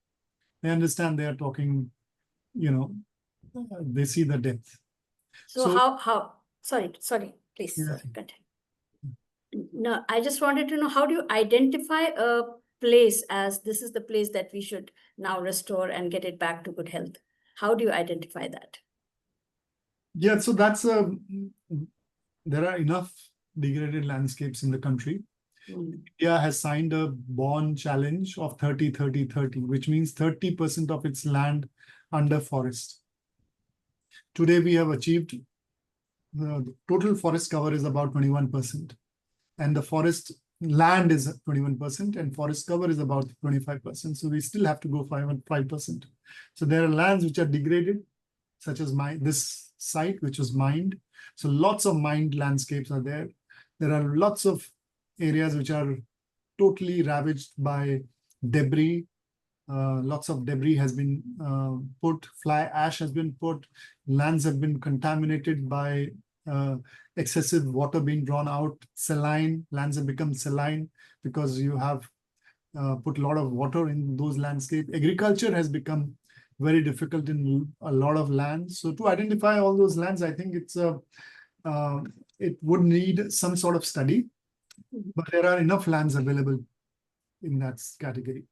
They understand they are talking, they see the depth. So sorry, please, Yeah. continue. No, I just wanted to know, how do you identify a place as this is the place that we should now restore and get it back to good health? How do you identify that? Yeah, so that's there are enough degraded landscapes in the country. India has signed a bond challenge of 30-30-30, which means 30% of its land under forest. Today we have achieved the total forest cover is about 21%. And the forest land is 21% and forest cover is about 25%. So we still have to go 5%. So there are lands which are degraded, such as this site, which was mined. So lots of mined landscapes are there. There are lots of areas which are totally ravaged by debris. Lots of debris has been put, fly ash has been put, lands have been contaminated by excessive water being drawn out, saline, lands have become saline because you have put a lot of water in those landscapes. Agriculture has become very difficult in a lot of lands. So to identify all those lands, I think it would need some sort of study, but there are enough lands available in that category.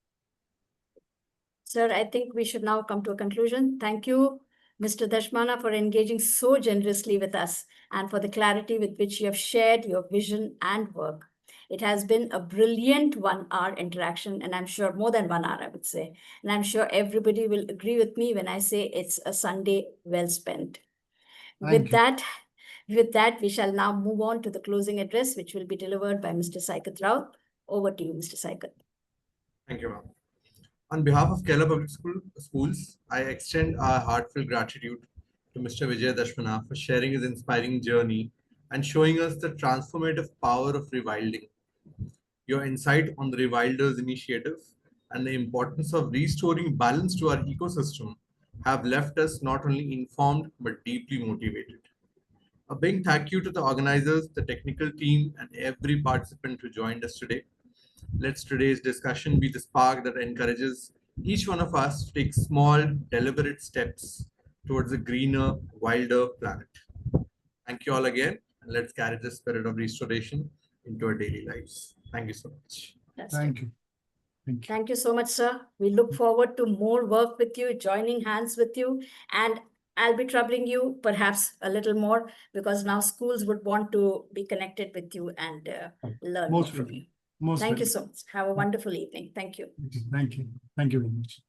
Sir, I think we should now come to a conclusion. Thank you, Mr. Dhasmana, for engaging so generously with us and for the clarity with which you have shared your vision and work. It has been a brilliant 1 hour interaction, and I'm sure more than 1 hour, I would say. And I'm sure everybody will agree with me when I say it's a Sunday well spent. With that, we shall now move on to the closing address, which will be delivered by Mr. Saikat Rao. Over to you, Mr. Saikat. Thank you, ma'am. On behalf of Kerala Public Schools, I extend our heartfelt gratitude to Mr. Vijay Dhasmana for sharing his inspiring journey and showing us the transformative power of rewilding. Your insight on the Rewilders initiative and the importance of restoring balance to our ecosystem have left us not only informed but deeply motivated. A big thank you to the organizers, the technical team, and every participant who joined us today. Let today's discussion be the spark that encourages each one of us to take small, deliberate steps towards a greener, wilder planet. Thank you all again, and let's carry the spirit of restoration into our daily lives. Thank you so much. Thank you. Thank you. Thank you so much, sir. We look forward to more work with you, joining hands with you, and I'll be troubling you perhaps a little more because now schools would want to be connected with you and learn more Most from welcome. you. Most Thank you welcome. so much. Have a wonderful evening. Thank you. Thank you. Thank you very much.